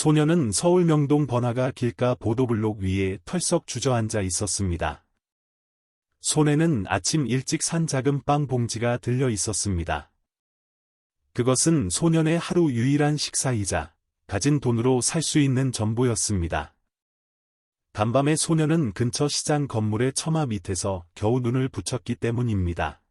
소녀는 서울 명동 번화가 길가 보도블록 위에 털썩 주저앉아 있었습니다. 손에는 아침 일찍 산 작은 빵 봉지가 들려 있었습니다. 그것은 소년의 하루 유일한 식사이자 가진 돈으로 살 수 있는 전부였습니다. 간밤에 소녀는 근처 시장 건물의 처마 밑에서 겨우 눈을 붙였기 때문입니다.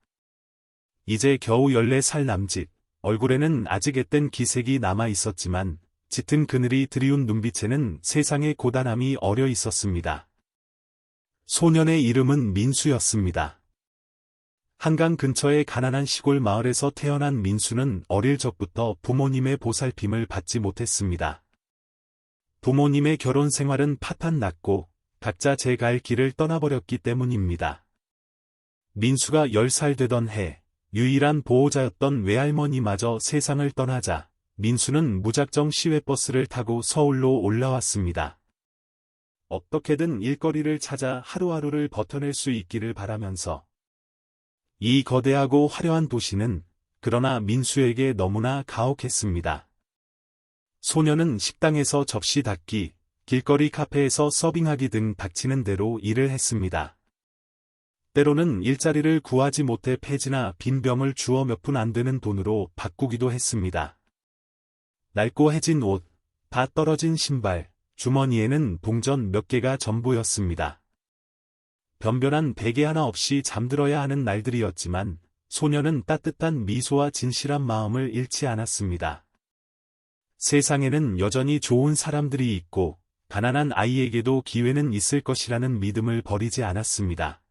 이제 겨우 14살 남짓, 얼굴에는 아직 앳된 기색이 남아 있었지만 짙은 그늘이 드리운 눈빛에는 세상의 고단함이 어려 있었습니다. 소년의 이름은 민수였습니다. 한강 근처의 가난한 시골 마을에서 태어난 민수는 어릴 적부터 부모님의 보살핌을 받지 못했습니다. 부모님의 결혼 생활은 파탄났고 각자 제 갈 길을 떠나버렸기 때문입니다. 민수가 10살 되던 해, 유일한 보호자였던 외할머니마저 세상을 떠나자 민수는 무작정 시외버스를 타고 서울로 올라왔습니다. 어떻게든 일거리를 찾아 하루하루를 버텨낼 수 있기를 바라면서. 이 거대하고 화려한 도시는 그러나 민수에게 너무나 가혹했습니다. 소녀는 식당에서 접시 닦기, 길거리 카페에서 서빙하기 등 닥치는 대로 일을 했습니다. 때로는 일자리를 구하지 못해 폐지나 빈 병을 주워 몇 푼 안 되는 돈으로 바꾸기도 했습니다. 낡고 해진 옷, 다 떨어진 신발, 주머니에는 동전 몇 개가 전부였습니다. 변변한 베개 하나 없이 잠들어야 하는 날들이었지만 소녀는 따뜻한 미소와 진실한 마음을 잃지 않았습니다. 세상에는 여전히 좋은 사람들이 있고 가난한 아이에게도 기회는 있을 것이라는 믿음을 버리지 않았습니다.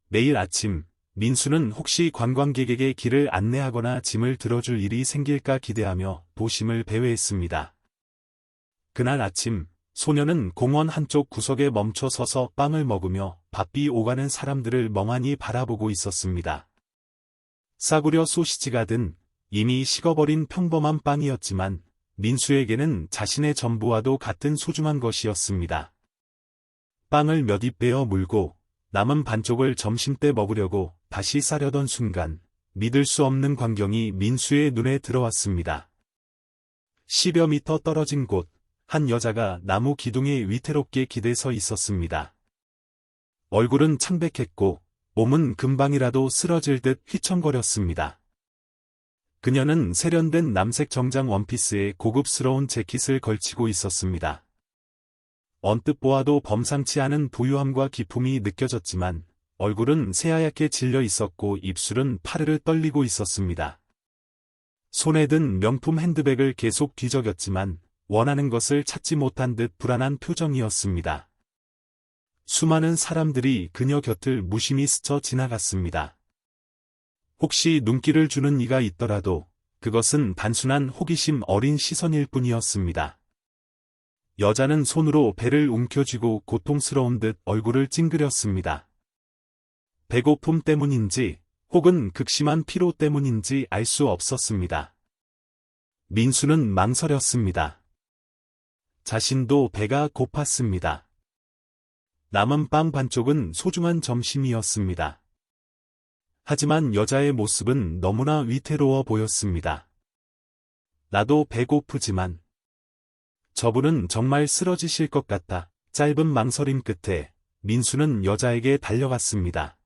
매일 아침, 민수는 혹시 관광객에게 길을 안내하거나 짐을 들어줄 일이 생길까 기대하며 도심을 배회했습니다. 그날 아침, 소녀는 공원 한쪽 구석에 멈춰 서서 빵을 먹으며 바삐 오가는 사람들을 멍하니 바라보고 있었습니다. 싸구려 소시지가 든 이미 식어버린 평범한 빵이었지만 민수에게는 자신의 전부와도 같은 소중한 것이었습니다. 빵을 몇 입 베어 물고 남은 반쪽을 점심때 먹으려고 다시 싸려던 순간 믿을 수 없는 광경이 민수의 눈에 들어왔습니다. 10여 미터 떨어진 곳, 한 여자가 나무 기둥에 위태롭게 기대서 있었습니다. 얼굴은 창백했고 몸은 금방이라도 쓰러질 듯 휘청거렸습니다. 그녀는 세련된 남색 정장 원피스에 고급스러운 재킷을 걸치고 있었습니다. 언뜻 보아도 범상치 않은 부유함과 기품이 느껴졌지만 얼굴은 새하얗게 질려 있었고 입술은 파르르 떨리고 있었습니다. 손에 든 명품 핸드백을 계속 뒤적였지만 원하는 것을 찾지 못한 듯 불안한 표정이었습니다. 수많은 사람들이 그녀 곁을 무심히 스쳐 지나갔습니다. 혹시 눈길을 주는 이가 있더라도 그것은 단순한 호기심 어린 시선일 뿐이었습니다. 여자는 손으로 배를 움켜쥐고 고통스러운 듯 얼굴을 찡그렸습니다. 배고픔 때문인지 혹은 극심한 피로 때문인지 알 수 없었습니다. 민수는 망설였습니다. 자신도 배가 고팠습니다. 남은 빵 반쪽은 소중한 점심이었습니다. 하지만 여자의 모습은 너무나 위태로워 보였습니다. 나도 배고프지만 저분은 정말 쓰러지실 것 같다. 짧은 망설임 끝에 민수는 여자에게 달려갔습니다.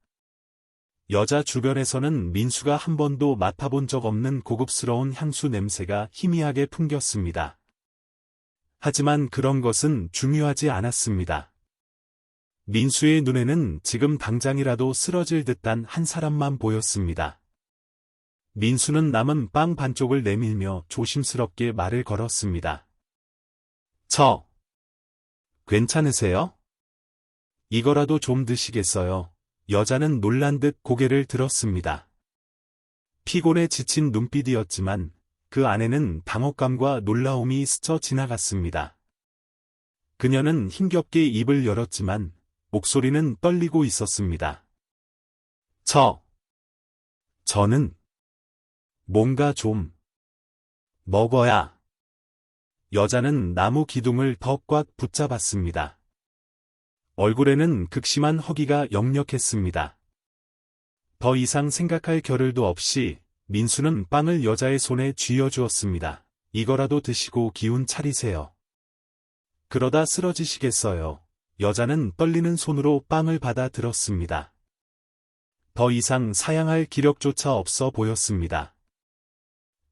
여자 주변에서는 민수가 한 번도 맡아본 적 없는 고급스러운 향수 냄새가 희미하게 풍겼습니다. 하지만 그런 것은 중요하지 않았습니다. 민수의 눈에는 지금 당장이라도 쓰러질 듯한 한 사람만 보였습니다. 민수는 남은 빵 반쪽을 내밀며 조심스럽게 말을 걸었습니다. 괜찮으세요? 이거라도 좀 드시겠어요? 여자는 놀란 듯 고개를 들었습니다. 피곤에 지친 눈빛이었지만 그 안에는 당혹감과 놀라움이 스쳐 지나갔습니다. 그녀는 힘겹게 입을 열었지만 목소리는 떨리고 있었습니다. 저는 뭔가 좀 먹어야. 여자는 나무 기둥을 더 꽉 붙잡았습니다. 얼굴에는 극심한 허기가 역력했습니다. 더 이상 생각할 겨를도 없이 민수는 빵을 여자의 손에 쥐어주었습니다. 이거라도 드시고 기운 차리세요. 그러다 쓰러지시겠어요. 여자는 떨리는 손으로 빵을 받아 들었습니다. 더 이상 사양할 기력조차 없어 보였습니다.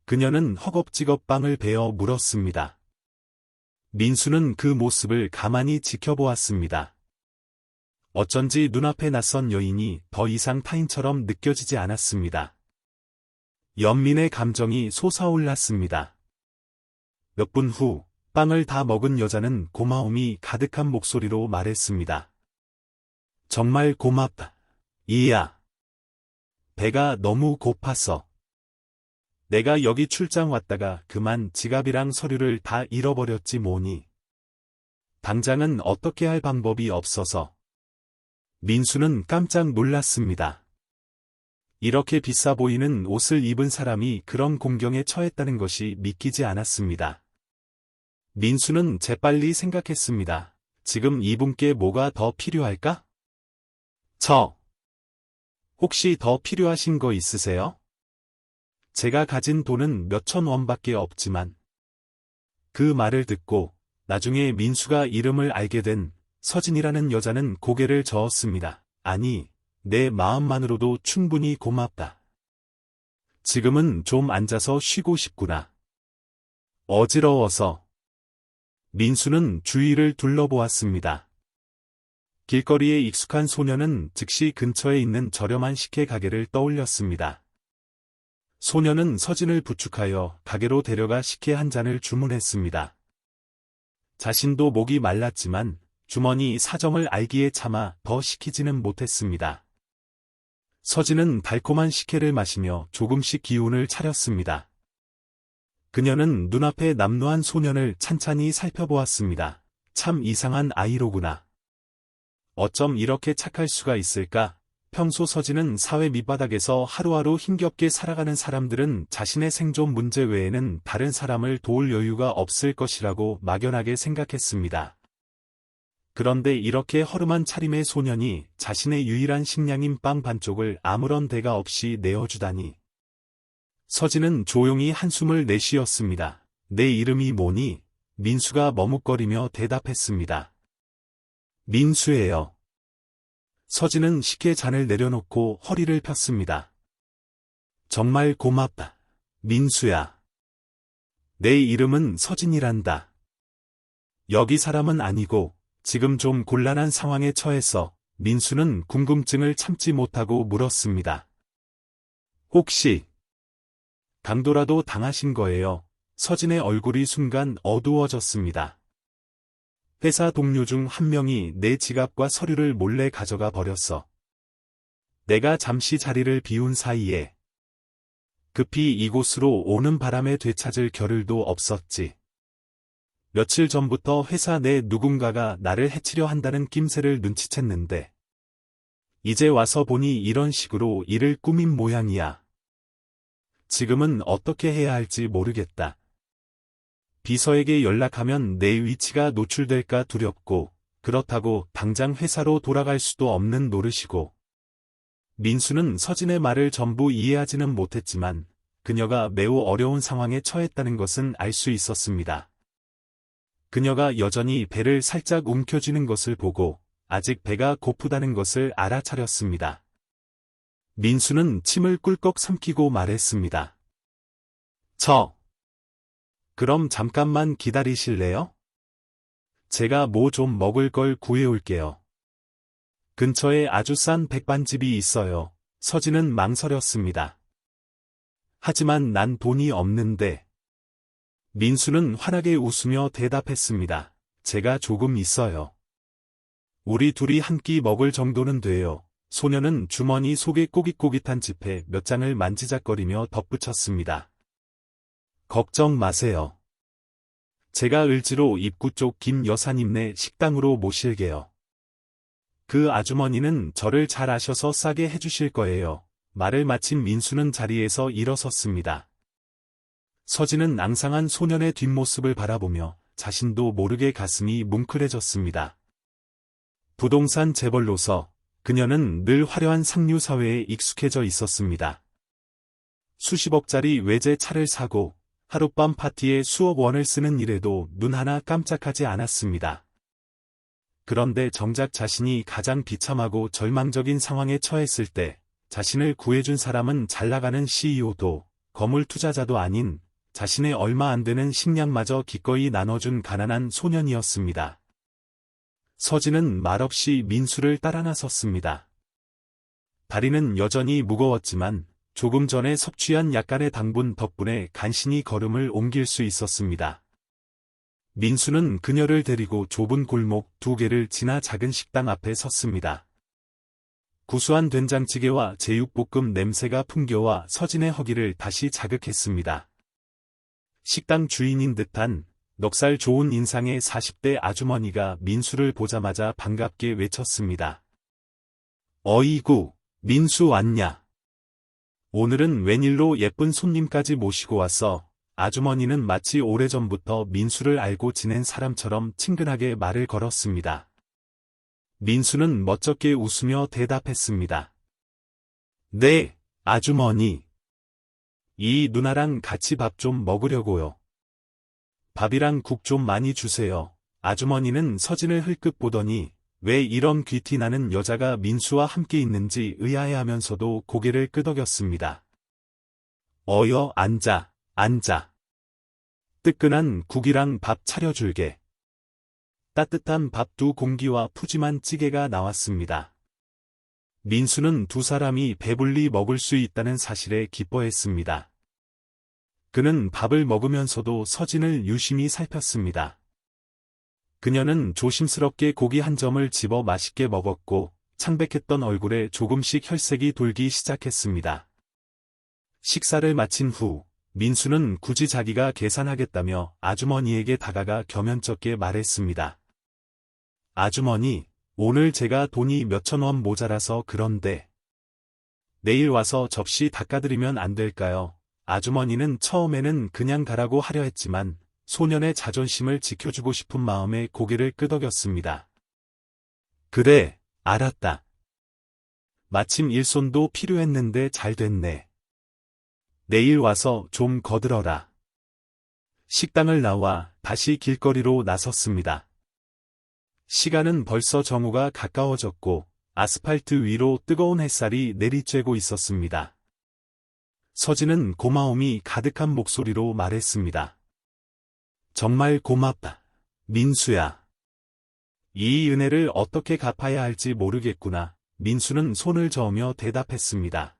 그녀는 허겁지겁 빵을 베어 물었습니다. 민수는 그 모습을 가만히 지켜보았습니다. 어쩐지 눈앞에 낯선 여인이 더 이상 타인처럼 느껴지지 않았습니다. 연민의 감정이 솟아올랐습니다. 몇 분 후, 빵을 다 먹은 여자는 고마움이 가득한 목소리로 말했습니다. 정말 고맙다. 이야. 배가 너무 고팠어. 내가 여기 출장 왔다가 그만 지갑이랑 서류를 다 잃어버렸지 뭐니. 당장은 어떻게 할 방법이 없어서. 민수는 깜짝 놀랐습니다. 이렇게 비싸 보이는 옷을 입은 사람이 그런 공경에 처했다는 것이 믿기지 않았습니다. 민수는 재빨리 생각했습니다. 지금 이분께 뭐가 더 필요할까? 혹시 더 필요하신 거 있으세요? 제가 가진 돈은 몇천 원밖에 없지만. 그 말을 듣고 나중에 민수가 이름을 알게 된 서진이라는 여자는 고개를 저었습니다. 아니, 내 마음만으로도 충분히 고맙다. 지금은 좀 앉아서 쉬고 싶구나. 어지러워서. 민수는 주위를 둘러보았습니다. 길거리에 익숙한 소녀는 즉시 근처에 있는 저렴한 식혜 가게를 떠올렸습니다. 소녀는 서진을 부축하여 가게로 데려가 식혜 한 잔을 주문했습니다. 자신도 목이 말랐지만 주머니 사정을 알기에 차마 더 시키지는 못했습니다. 서진은 달콤한 식혜를 마시며 조금씩 기운을 차렸습니다. 그녀는 눈앞에 남루한 소년을 찬찬히 살펴보았습니다. 참 이상한 아이로구나. 어쩜 이렇게 착할 수가 있을까? 평소 서진은 사회 밑바닥에서 하루하루 힘겹게 살아가는 사람들은 자신의 생존 문제 외에는 다른 사람을 도울 여유가 없을 것이라고 막연하게 생각했습니다. 그런데 이렇게 허름한 차림의 소년이 자신의 유일한 식량인 빵 반쪽을 아무런 대가 없이 내어주다니. 서진은 조용히 한숨을 내쉬었습니다. 내 이름이 뭐니? 민수가 머뭇거리며 대답했습니다. 민수예요. 서진은 식혜 잔을 내려놓고 허리를 폈습니다. 정말 고맙다. 민수야. 내 이름은 서진이란다. 여기 사람은 아니고 지금 좀 곤란한 상황에 처해서 민수는 궁금증을 참지 못하고 물었습니다. 혹시 강도라도 당하신 거예요? 서진의 얼굴이 순간 어두워졌습니다. 회사 동료 중 한 명이 내 지갑과 서류를 몰래 가져가 버렸어. 내가 잠시 자리를 비운 사이에 급히 이곳으로 오는 바람에 되찾을 겨를도 없었지. 며칠 전부터 회사 내 누군가가 나를 해치려 한다는 낌새를 눈치챘는데 이제 와서 보니 이런 식으로 일을 꾸민 모양이야. 지금은 어떻게 해야 할지 모르겠다. 비서에게 연락하면 내 위치가 노출될까 두렵고 그렇다고 당장 회사로 돌아갈 수도 없는 노릇이고. 민수는 서진의 말을 전부 이해하지는 못했지만 그녀가 매우 어려운 상황에 처했다는 것은 알 수 있었습니다. 그녀가 여전히 배를 살짝 움켜쥐는 것을 보고 아직 배가 고프다는 것을 알아차렸습니다. 민수는 침을 꿀꺽 삼키고 말했습니다. 그럼 잠깐만 기다리실래요? 제가 뭐 좀 먹을 걸 구해올게요. 근처에 아주 싼 백반집이 있어요. 서진은 망설였습니다. 하지만 난 돈이 없는데. 민수는 환하게 웃으며 대답했습니다. 제가 조금 있어요. 우리 둘이 한 끼 먹을 정도는 돼요. 소녀는 주머니 속에 꼬깃꼬깃한 지폐 몇 장을 만지작거리며 덧붙였습니다. 걱정 마세요. 제가 을지로 입구 쪽 김 여사님네 식당으로 모실게요. 그 아주머니는 저를 잘 아셔서 싸게 해주실 거예요. 말을 마친 민수는 자리에서 일어섰습니다. 서진은 앙상한 소년의 뒷모습을 바라보며 자신도 모르게 가슴이 뭉클해졌습니다. 부동산 재벌로서 그녀는 늘 화려한 상류 사회에 익숙해져 있었습니다. 수십억짜리 외제 차를 사고 하룻밤 파티에 수억 원을 쓰는 일에도 눈 하나 깜짝하지 않았습니다. 그런데 정작 자신이 가장 비참하고 절망적인 상황에 처했을 때 자신을 구해준 사람은 잘나가는 CEO도 거물 투자자도 아닌 자신의 얼마 안 되는 식량마저 기꺼이 나눠준 가난한 소년이었습니다. 서진은 말없이 민수를 따라 나섰습니다. 다리는 여전히 무거웠지만 조금 전에 섭취한 약간의 당분 덕분에 간신히 걸음을 옮길 수 있었습니다. 민수는 그녀를 데리고 좁은 골목 2개를 지나 작은 식당 앞에 섰습니다. 구수한 된장찌개와 제육볶음 냄새가 풍겨와 서진의 허기를 다시 자극했습니다. 식당 주인인 듯한 넉살 좋은 인상의 40대 아주머니가 민수를 보자마자 반갑게 외쳤습니다. 어이구, 민수 왔냐? 오늘은 웬일로 예쁜 손님까지 모시고 왔어? 아주머니는 마치 오래전부터 민수를 알고 지낸 사람처럼 친근하게 말을 걸었습니다. 민수는 멋쩍게 웃으며 대답했습니다. 네, 아주머니. 이 누나랑 같이 밥 좀 먹으려고요. 밥이랑 국 좀 많이 주세요. 아주머니는 서진을 흘끗 보더니 왜 이런 귀티 나는 여자가 민수와 함께 있는지 의아해하면서도 고개를 끄덕였습니다. 어여 앉아, 앉아. 뜨끈한 국이랑 밥 차려줄게. 따뜻한 밥 2공기와 푸짐한 찌개가 나왔습니다. 민수는 두 사람이 배불리 먹을 수 있다는 사실에 기뻐했습니다. 그는 밥을 먹으면서도 서진을 유심히 살폈습니다. 그녀는 조심스럽게 고기 한 점을 집어 맛있게 먹었고 창백했던 얼굴에 조금씩 혈색이 돌기 시작했습니다. 식사를 마친 후 민수는 굳이 자기가 계산하겠다며 아주머니에게 다가가 겸연쩍게 말했습니다. 아주머니, 오늘 제가 돈이 몇천 원 모자라서 그런데 내일 와서 접시 닦아드리면 안 될까요? 아주머니는 처음에는 그냥 가라고 하려 했지만 소년의 자존심을 지켜주고 싶은 마음에 고개를 끄덕였습니다. 그래, 알았다. 마침 일손도 필요했는데 잘 됐네. 내일 와서 좀 거들어라. 식당을 나와 다시 길거리로 나섰습니다. 시간은 벌써 정오가 가까워졌고 아스팔트 위로 뜨거운 햇살이 내리쬐고 있었습니다. 서진은 고마움이 가득한 목소리로 말했습니다. 정말 고맙다, 민수야. 이 은혜를 어떻게 갚아야 할지 모르겠구나. 민수는 손을 저으며 대답했습니다.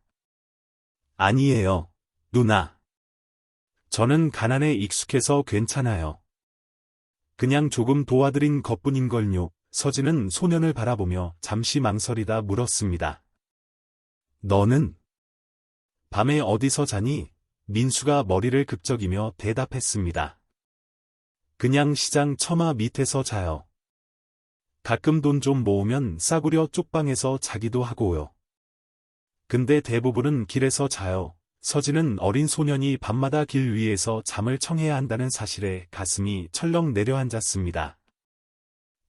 아니에요, 누나. 저는 가난에 익숙해서 괜찮아요. 그냥 조금 도와드린 것뿐인걸요. 서진은 소년을 바라보며 잠시 망설이다 물었습니다. 너는 밤에 어디서 자니? 민수가 머리를 극적이며 대답했습니다. 그냥 시장 처마 밑에서 자요. 가끔 돈 좀 모으면 싸구려 쪽방에서 자기도 하고요. 근데 대부분은 길에서 자요. 서진은 어린 소년이 밤마다 길 위에서 잠을 청해야 한다는 사실에 가슴이 철렁 내려앉았습니다.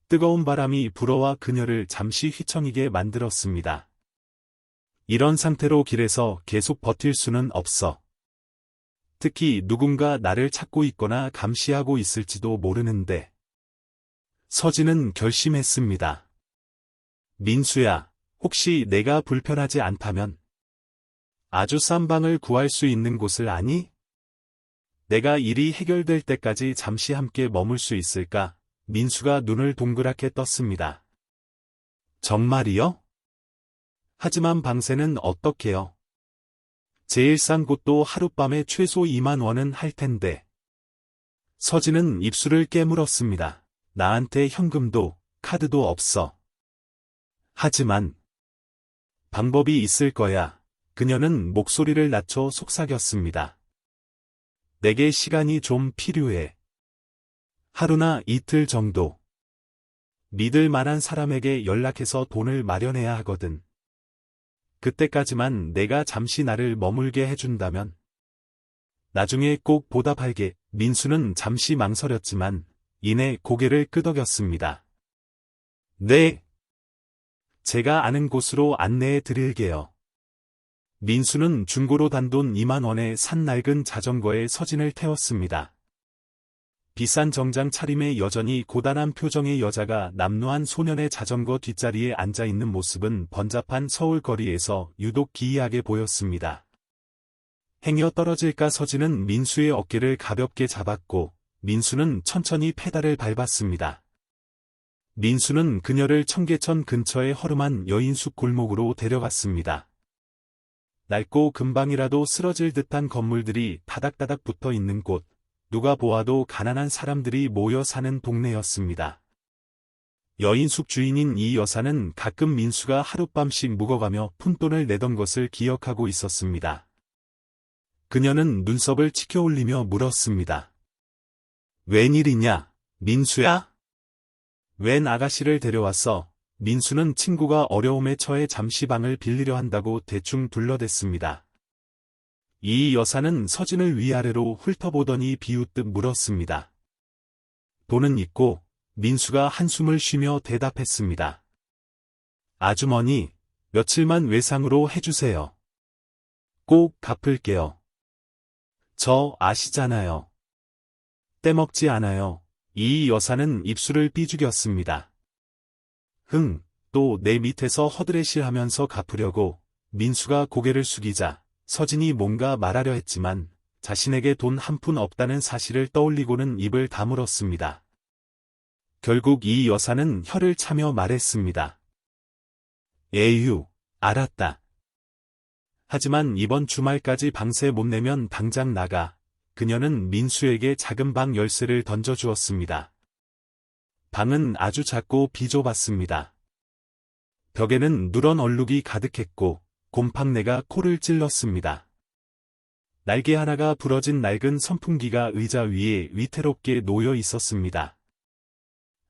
뜨거운 바람이 불어와 그녀를 잠시 휘청이게 만들었습니다. 이런 상태로 길에서 계속 버틸 수는 없어. 특히 누군가 나를 찾고 있거나 감시하고 있을지도 모르는데. 서진은 결심했습니다. 민수야, 혹시 내가 불편하지 않다면 아주 싼 방을 구할 수 있는 곳을 아니? 내가 일이 해결될 때까지 잠시 함께 머물 수 있을까? 민수가 눈을 동그랗게 떴습니다. 정말이요? 하지만 방세는 어떻게요? 제일 싼 곳도 하룻밤에 최소 2만 원은 할 텐데. 서진은 입술을 깨물었습니다. 나한테 현금도 카드도 없어. 하지만 방법이 있을 거야. 그녀는 목소리를 낮춰 속삭였습니다. 내게 시간이 좀 필요해. 하루나 이틀 정도. 믿을 만한 사람에게 연락해서 돈을 마련해야 하거든. 그때까지만 내가 잠시 나를 머물게 해준다면 나중에 꼭 보답할게. 민수는 잠시 망설였지만 이내 고개를 끄덕였습니다. 네. 제가 아는 곳으로 안내해 드릴게요. 민수는 중고로 단돈 2만 원에 산 낡은 자전거에 서진을 태웠습니다. 비싼 정장 차림에 여전히 고단한 표정의 여자가 남루한 소년의 자전거 뒷자리에 앉아있는 모습은 번잡한 서울 거리에서 유독 기이하게 보였습니다. 행여 떨어질까 서진은 민수의 어깨를 가볍게 잡았고 민수는 천천히 페달을 밟았습니다. 민수는 그녀를 청계천 근처의 허름한 여인숙 골목으로 데려갔습니다. 낡고 금방이라도 쓰러질 듯한 건물들이 다닥다닥 붙어 있는 곳, 누가 보아도 가난한 사람들이 모여 사는 동네였습니다. 여인숙 주인인 이 여사는 가끔 민수가 하룻밤씩 묵어가며 푼돈을 내던 것을 기억하고 있었습니다. 그녀는 눈썹을 치켜올리며 물었습니다. 웬일이냐, 민수야? 웬 아가씨를 데려왔어? 민수는 친구가 어려움에 처해 잠시 방을 빌리려 한다고 대충 둘러댔습니다. 이 여사는 서진을 위아래로 훑어보더니 비웃듯 물었습니다. 돈은 있고 민수가 한숨을 쉬며 대답했습니다. 아주머니, 며칠만 외상으로 해주세요. 꼭 갚을게요. 저 아시잖아요. 떼먹지 않아요. 이 여사는 입술을 삐죽였습니다. 또 내 밑에서 허드렛일하면서 갚으려고. 민수가 고개를 숙이자 서진이 뭔가 말하려 했지만 자신에게 돈 한 푼 없다는 사실을 떠올리고는 입을 다물었습니다. 결국 이 여사는 혀를 차며 말했습니다. 에휴, 알았다. 하지만 이번 주말까지 방세 못 내면 당장 나가. 그녀는 민수에게 작은 방 열쇠를 던져주었습니다. 방은 아주 작고 비좁았습니다. 벽에는 누런 얼룩이 가득했고 곰팡내가 코를 찔렀습니다. 날개 하나가 부러진 낡은 선풍기가 의자 위에 위태롭게 놓여 있었습니다.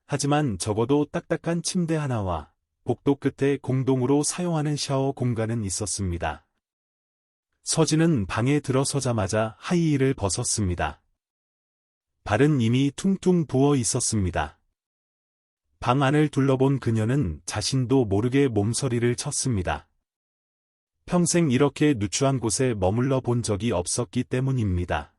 하지만 적어도 딱딱한 침대 하나와 복도 끝에 공동으로 사용하는 샤워 공간은 있었습니다. 서진은 방에 들어서자마자 하이힐을 벗었습니다. 발은 이미 퉁퉁 부어 있었습니다. 방 안을 둘러본 그녀는 자신도 모르게 몸서리를 쳤습니다. 평생 이렇게 누추한 곳에 머물러 본 적이 없었기 때문입니다.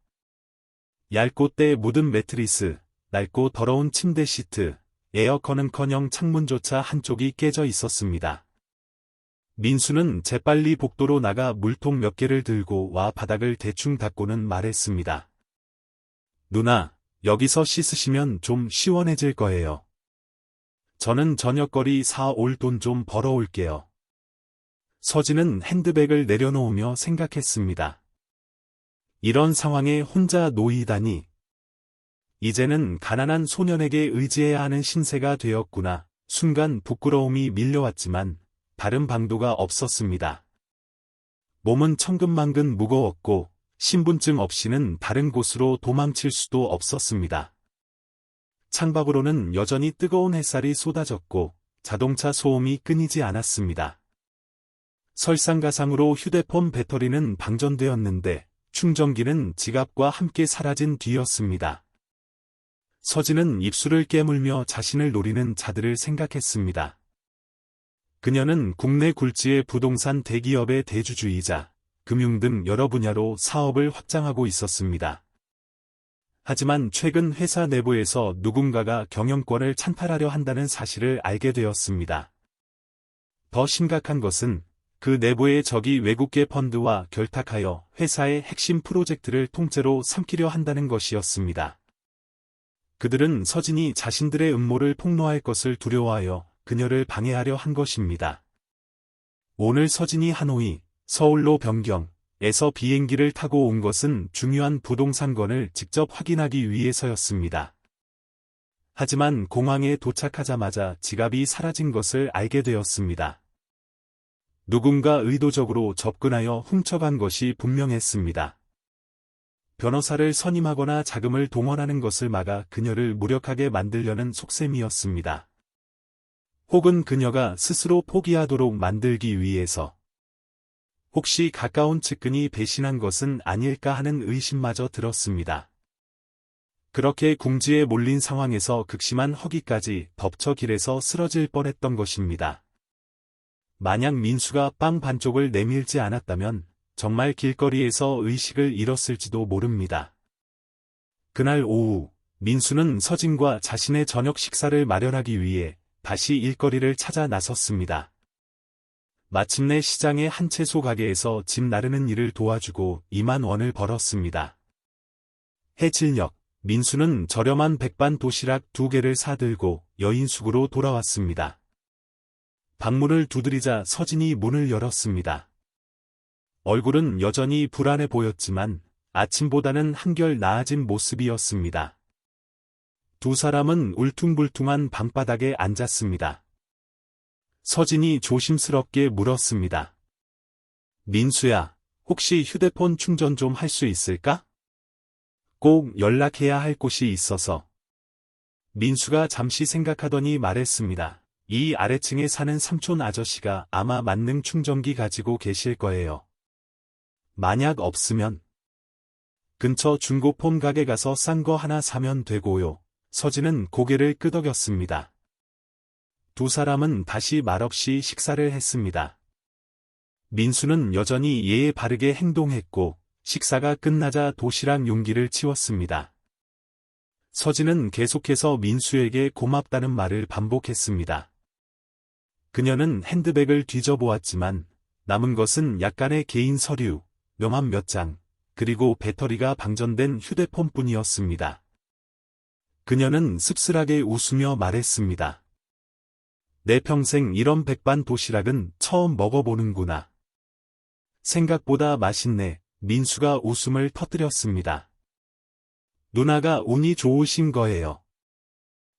얇고 때 묻은 매트리스, 낡고 더러운 침대 시트, 에어컨은커녕 창문조차 한쪽이 깨져 있었습니다. 민수는 재빨리 복도로 나가 물통 몇 개를 들고 와 바닥을 대충 닦고는 말했습니다. 누나, 여기서 씻으시면 좀 시원해질 거예요. 저는 저녁거리 사올 돈 좀 벌어올게요. 서진은 핸드백을 내려놓으며 생각했습니다. 이런 상황에 혼자 놓이다니. 이제는 가난한 소년에게 의지해야 하는 신세가 되었구나. 순간 부끄러움이 밀려왔지만 다른 방도가 없었습니다. 몸은 천근만근 무거웠고 신분증 없이는 다른 곳으로 도망칠 수도 없었습니다. 창밖으로는 여전히 뜨거운 햇살이 쏟아졌고 자동차 소음이 끊이지 않았습니다. 설상가상으로 휴대폰 배터리는 방전되었는데 충전기는 지갑과 함께 사라진 뒤였습니다. 서진은 입술을 깨물며 자신을 노리는 자들을 생각했습니다. 그녀는 국내 굴지의 부동산 대기업의 대주주이자 금융 등 여러 분야로 사업을 확장하고 있었습니다. 하지만 최근 회사 내부에서 누군가가 경영권을 찬탈하려 한다는 사실을 알게 되었습니다. 더 심각한 것은 그 내부의 적이 외국계 펀드와 결탁하여 회사의 핵심 프로젝트를 통째로 삼키려 한다는 것이었습니다. 그들은 서진이 자신들의 음모를 폭로할 것을 두려워하여 그녀를 방해하려 한 것입니다. 오늘 서진이 하노이, 서울로 변경에서 비행기를 타고 온 것은 중요한 부동산건을 직접 확인하기 위해서였습니다. 하지만 공항에 도착하자마자 지갑이 사라진 것을 알게 되었습니다. 누군가 의도적으로 접근하여 훔쳐간 것이 분명했습니다. 변호사를 선임하거나 자금을 동원하는 것을 막아 그녀를 무력하게 만들려는 속셈이었습니다. 혹은 그녀가 스스로 포기하도록 만들기 위해서. 혹시 가까운 측근이 배신한 것은 아닐까 하는 의심마저 들었습니다. 그렇게 궁지에 몰린 상황에서 극심한 허기까지 덮쳐 길에서 쓰러질 뻔했던 것입니다. 만약 민수가 빵 반쪽을 내밀지 않았다면 정말 길거리에서 의식을 잃었을지도 모릅니다. 그날 오후, 민수는 서진과 자신의 저녁 식사를 마련하기 위해 다시 일거리를 찾아 나섰습니다. 마침내 시장의 한 채소 가게에서 집 나르는 일을 도와주고 2만 원을 벌었습니다. 해질녘, 민수는 저렴한 백반 도시락 2개를 사들고 여인숙으로 돌아왔습니다. 방문을 두드리자 서진이 문을 열었습니다. 얼굴은 여전히 불안해 보였지만 아침보다는 한결 나아진 모습이었습니다. 두 사람은 울퉁불퉁한 방바닥에 앉았습니다. 서진이 조심스럽게 물었습니다. 민수야, 혹시 휴대폰 충전 좀 할 수 있을까? 꼭 연락해야 할 곳이 있어서. 민수가 잠시 생각하더니 말했습니다. 이 아래층에 사는 삼촌 아저씨가 아마 만능 충전기 가지고 계실 거예요. 만약 없으면 근처 중고폰 가게 가서 싼 거 하나 사면 되고요. 서진은 고개를 끄덕였습니다. 두 사람은 다시 말없이 식사를 했습니다. 민수는 여전히 예의 바르게 행동했고 식사가 끝나자 도시락 용기를 치웠습니다. 서진은 계속해서 민수에게 고맙다는 말을 반복했습니다. 그녀는 핸드백을 뒤져보았지만 남은 것은 약간의 개인 서류, 명함 몇 장, 그리고 배터리가 방전된 휴대폰뿐이었습니다. 그녀는 씁쓸하게 웃으며 말했습니다. 내 평생 이런 백반 도시락은 처음 먹어보는구나. 생각보다 맛있네. 민수가 웃음을 터뜨렸습니다. 누나가 운이 좋으신 거예요.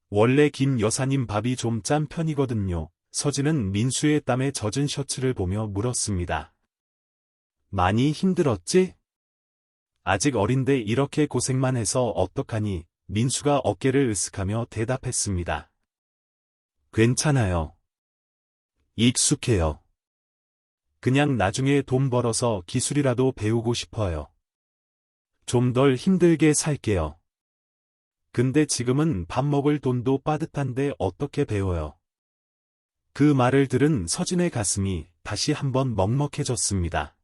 원래 김 여사님 밥이 좀 짠 편이거든요. 서진은 민수의 땀에 젖은 셔츠를 보며 물었습니다. 많이 힘들었지? 아직 어린데 이렇게 고생만 해서 어떡하니? 민수가 어깨를 으쓱하며 대답했습니다. 괜찮아요. 익숙해요. 그냥 나중에 돈 벌어서 기술이라도 배우고 싶어요. 좀 덜 힘들게 살게요. 근데 지금은 밥 먹을 돈도 빠듯한데 어떻게 배워요? 그 말을 들은 서진의 가슴이 다시 한번 먹먹해졌습니다.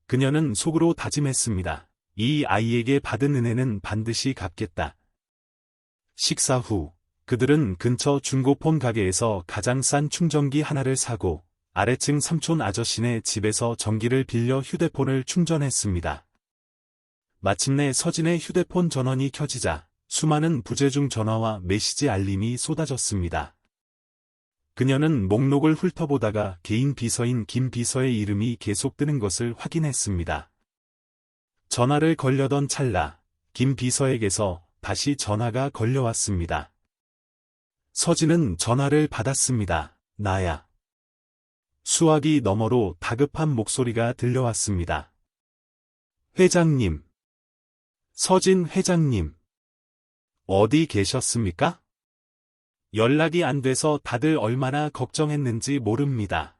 그녀는 속으로 다짐했습니다. 이 아이에게 받은 은혜는 반드시 갚겠다. 식사 후, 그들은 근처 중고폰 가게에서 가장 싼 충전기 하나를 사고 아래층 삼촌 아저씨네 집에서 전기를 빌려 휴대폰을 충전했습니다. 마침내 서진의 휴대폰 전원이 켜지자 수많은 부재중 전화와 메시지 알림이 쏟아졌습니다. 그녀는 목록을 훑어보다가 개인 비서인 김 비서의 이름이 계속 뜨는 것을 확인했습니다. 전화를 걸려던 찰나, 김 비서에게서 다시 전화가 걸려왔습니다. 서진은 전화를 받았습니다. 나야. 수화기 너머로 다급한 목소리가 들려왔습니다. 회장님. 서진 회장님. 어디 계셨습니까? 연락이 안 돼서 다들 얼마나 걱정했는지 모릅니다.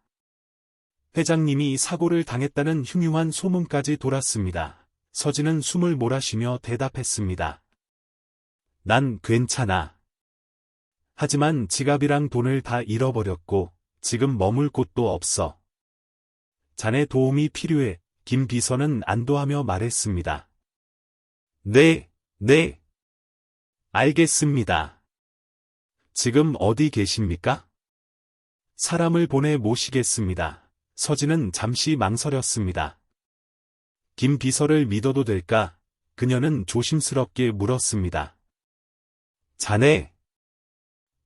회장님이 사고를 당했다는 흉흉한 소문까지 돌았습니다. 서진은 숨을 몰아쉬며 대답했습니다. 난 괜찮아. 하지만 지갑이랑 돈을 다 잃어버렸고 지금 머물 곳도 없어. 자네 도움이 필요해. 김 비서는 안도하며 말했습니다. 네. 알겠습니다. 지금 어디 계십니까? 사람을 보내 모시겠습니다. 서진은 잠시 망설였습니다. 김 비서를 믿어도 될까? 그녀는 조심스럽게 물었습니다. 자네,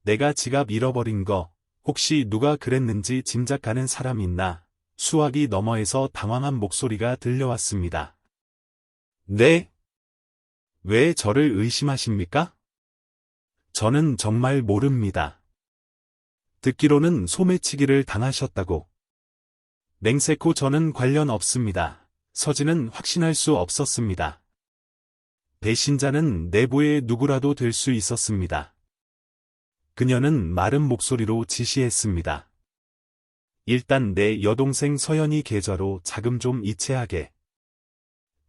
내가 지갑 잃어버린 거 혹시 누가 그랬는지 짐작가는 사람 있나? 수화기 너머에서 당황한 목소리가 들려왔습니다. 네? 왜 저를 의심하십니까? 저는 정말 모릅니다. 듣기로는 소매치기를 당하셨다고. 맹세코 저는 관련 없습니다. 서진은 확신할 수 없었습니다. 배신자는 내부의 누구라도 될 수 있었습니다. 그녀는 마른 목소리로 지시했습니다. 일단 내 여동생 서연이 계좌로 자금 좀 이체하게.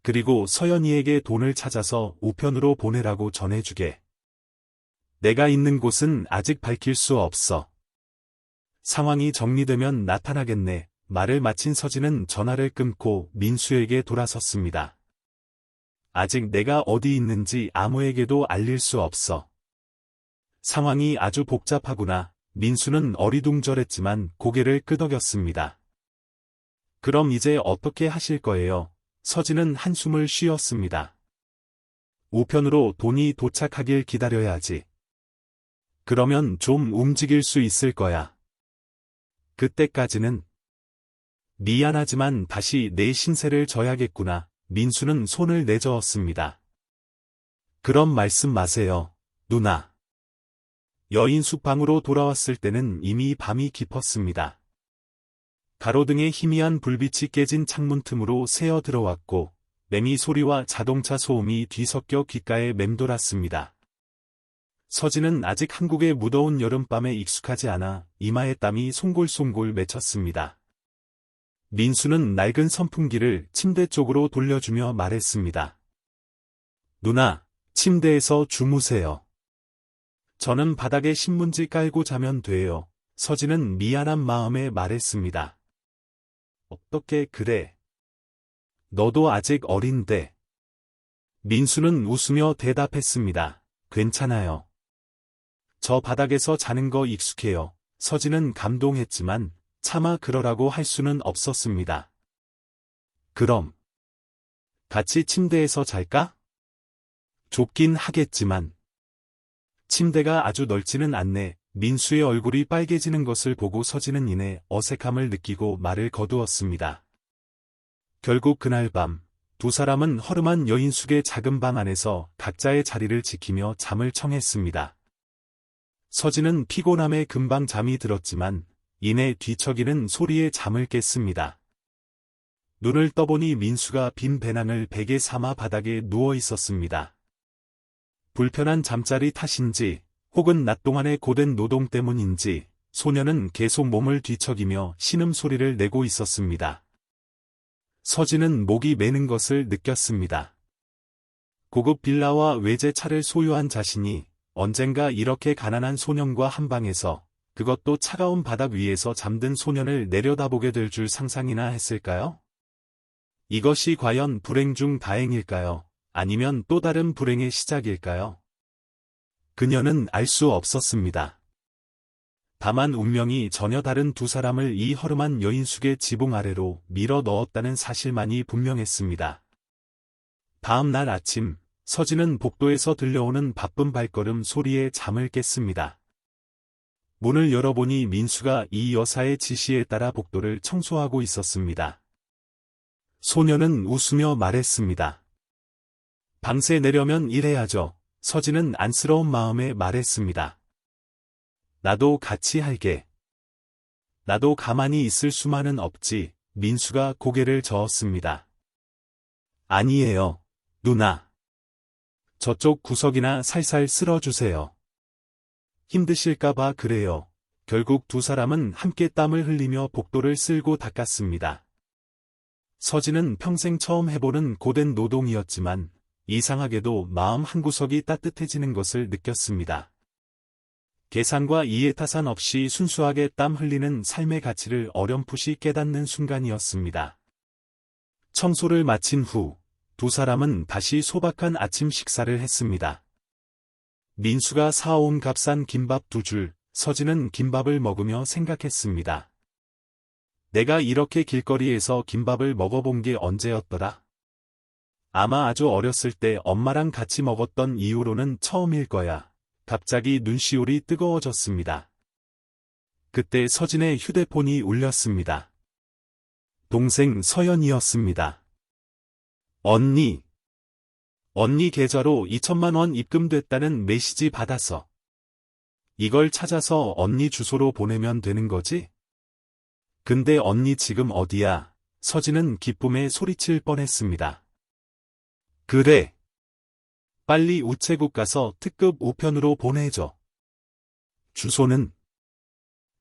그리고 서연이에게 돈을 찾아서 우편으로 보내라고 전해주게. 내가 있는 곳은 아직 밝힐 수 없어. 상황이 정리되면 나타나겠네. 말을 마친 서진은 전화를 끊고 민수에게 돌아섰습니다. 아직 내가 어디 있는지 아무에게도 알릴 수 없어. 상황이 아주 복잡하구나. 민수는 어리둥절했지만 고개를 끄덕였습니다. 그럼 이제 어떻게 하실 거예요? 서진은 한숨을 쉬었습니다. 우편으로 돈이 도착하길 기다려야지. 그러면 좀 움직일 수 있을 거야. 그때까지는 미안하지만 다시 내 신세를 져야겠구나. 민수는 손을 내저었습니다. 그럼 말씀 마세요, 누나. 여인숙 방으로 돌아왔을 때는 이미 밤이 깊었습니다. 가로등의 희미한 불빛이 깨진 창문 틈으로 새어 들어왔고 매미 소리와 자동차 소음이 뒤섞여 귓가에 맴돌았습니다. 서진은 아직 한국의 무더운 여름밤에 익숙하지 않아 이마에 땀이 송골송골 맺혔습니다. 민수는 낡은 선풍기를 침대 쪽으로 돌려주며 말했습니다. 누나, 침대에서 주무세요. 저는 바닥에 신문지 깔고 자면 돼요. 서진은 미안한 마음에 말했습니다. 어떻게 그래? 너도 아직 어린데. 민수는 웃으며 대답했습니다. 괜찮아요. 저 바닥에서 자는 거 익숙해요. 서진은 감동했지만 차마 그러라고 할 수는 없었습니다. 그럼 같이 침대에서 잘까? 좁긴 하겠지만. 침대가 아주 넓지는 않네. 민수의 얼굴이 빨개지는 것을 보고 서진은 이내 어색함을 느끼고 말을 거두었습니다. 결국 그날 밤, 두 사람은 허름한 여인숙의 작은 방 안에서 각자의 자리를 지키며 잠을 청했습니다. 서진은 피곤함에 금방 잠이 들었지만 이내 뒤척이는 소리에 잠을 깼습니다. 눈을 떠보니 민수가 빈 배낭을 베개 삼아 바닥에 누워 있었습니다. 불편한 잠자리 탓인지 혹은 낮 동안의 고된 노동 때문인지 소녀는 계속 몸을 뒤척이며 신음소리를 내고 있었습니다. 서진은 목이 메는 것을 느꼈습니다. 고급 빌라와 외제차를 소유한 자신이 언젠가 이렇게 가난한 소년과 한 방에서 그것도 차가운 바닥 위에서 잠든 소년을 내려다보게 될 줄 상상이나 했을까요? 이것이 과연 불행 중 다행일까요? 아니면 또 다른 불행의 시작일까요? 그녀는 알 수 없었습니다. 다만 운명이 전혀 다른 두 사람을 이 허름한 여인숙의 지붕 아래로 밀어 넣었다는 사실만이 분명했습니다. 다음 날 아침, 서진은 복도에서 들려오는 바쁜 발걸음 소리에 잠을 깼습니다. 문을 열어보니 민수가 이 여사의 지시에 따라 복도를 청소하고 있었습니다. 소녀는 웃으며 말했습니다. 방세 내려면 일해야죠. 서진은 안쓰러운 마음에 말했습니다. 나도 같이 할게. 나도 가만히 있을 수만은 없지. 민수가 고개를 저었습니다. 아니에요, 누나. 저쪽 구석이나 살살 쓸어주세요. 힘드실까봐 그래요. 결국 두 사람은 함께 땀을 흘리며 복도를 쓸고 닦았습니다. 서진은 평생 처음 해보는 고된 노동이었지만 이상하게도 마음 한구석이 따뜻해지는 것을 느꼈습니다. 계산과 이해타산 없이 순수하게 땀 흘리는 삶의 가치를 어렴풋이 깨닫는 순간이었습니다. 청소를 마친 후 두 사람은 다시 소박한 아침 식사를 했습니다. 민수가 사온 값싼 김밥 2줄, 서진은 김밥을 먹으며 생각했습니다. 내가 이렇게 길거리에서 김밥을 먹어본 게 언제였더라? 아마 아주 어렸을 때 엄마랑 같이 먹었던 이후로는 처음일 거야. 갑자기 눈시울이 뜨거워졌습니다. 그때 서진의 휴대폰이 울렸습니다. 동생 서연이었습니다. 언니 계좌로 2천만 원 입금됐다는 메시지 받았어. 이걸 찾아서 언니 주소로 보내면 되는 거지? 근데 언니 지금 어디야? 서진은 기쁨에 소리칠 뻔했습니다. 그래. 빨리 우체국 가서 특급 우편으로 보내줘. 주소는?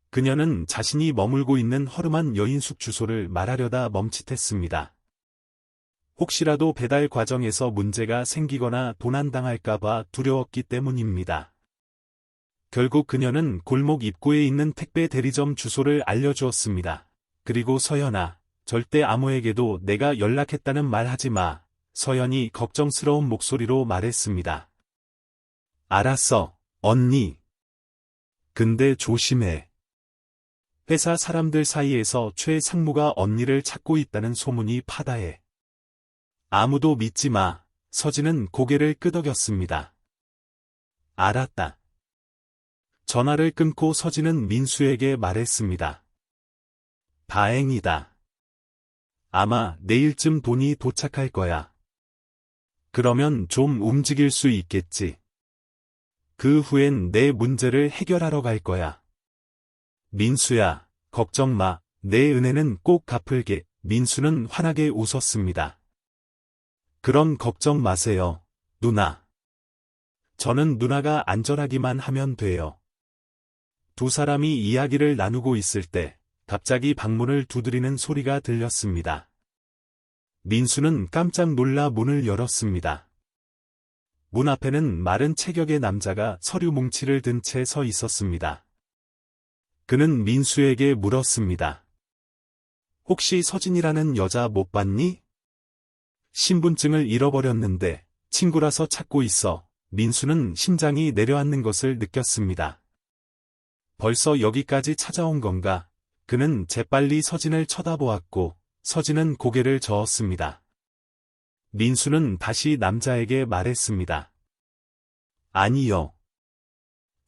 그녀는 자신이 머물고 있는 허름한 여인숙 주소를 말하려다 멈칫했습니다. 혹시라도 배달 과정에서 문제가 생기거나 도난당할까봐 두려웠기 때문입니다. 결국 그녀는 골목 입구에 있는 택배 대리점 주소를 알려주었습니다. 그리고 서연아, 절대 아무에게도 내가 연락했다는 말 하지 마. 서연이 걱정스러운 목소리로 말했습니다. 알았어, 언니. 근데 조심해. 회사 사람들 사이에서 최 상무가 언니를 찾고 있다는 소문이 파다해. 아무도 믿지 마. 서진은 고개를 끄덕였습니다. 알았다. 전화를 끊고 서진은 민수에게 말했습니다. 다행이다. 아마 내일쯤 돈이 도착할 거야. 그러면 좀 움직일 수 있겠지. 그 후엔 내 문제를 해결하러 갈 거야. 민수야, 걱정 마. 내 은혜는 꼭 갚을게. 민수는 환하게 웃었습니다. 그런 걱정 마세요, 누나. 저는 누나가 안전하기만 하면 돼요. 두 사람이 이야기를 나누고 있을 때 갑자기 방문을 두드리는 소리가 들렸습니다. 민수는 깜짝 놀라 문을 열었습니다. 문 앞에는 마른 체격의 남자가 서류 뭉치를 든 채 서 있었습니다. 그는 민수에게 물었습니다. 혹시 서진이라는 여자 못 봤니? 신분증을 잃어버렸는데 친구라서 찾고 있어. 민수는 심장이 내려앉는 것을 느꼈습니다. 벌써 여기까지 찾아온 건가? 그는 재빨리 서진을 쳐다보았고 서진은 고개를 저었습니다. 민수는 다시 남자에게 말했습니다. 아니요.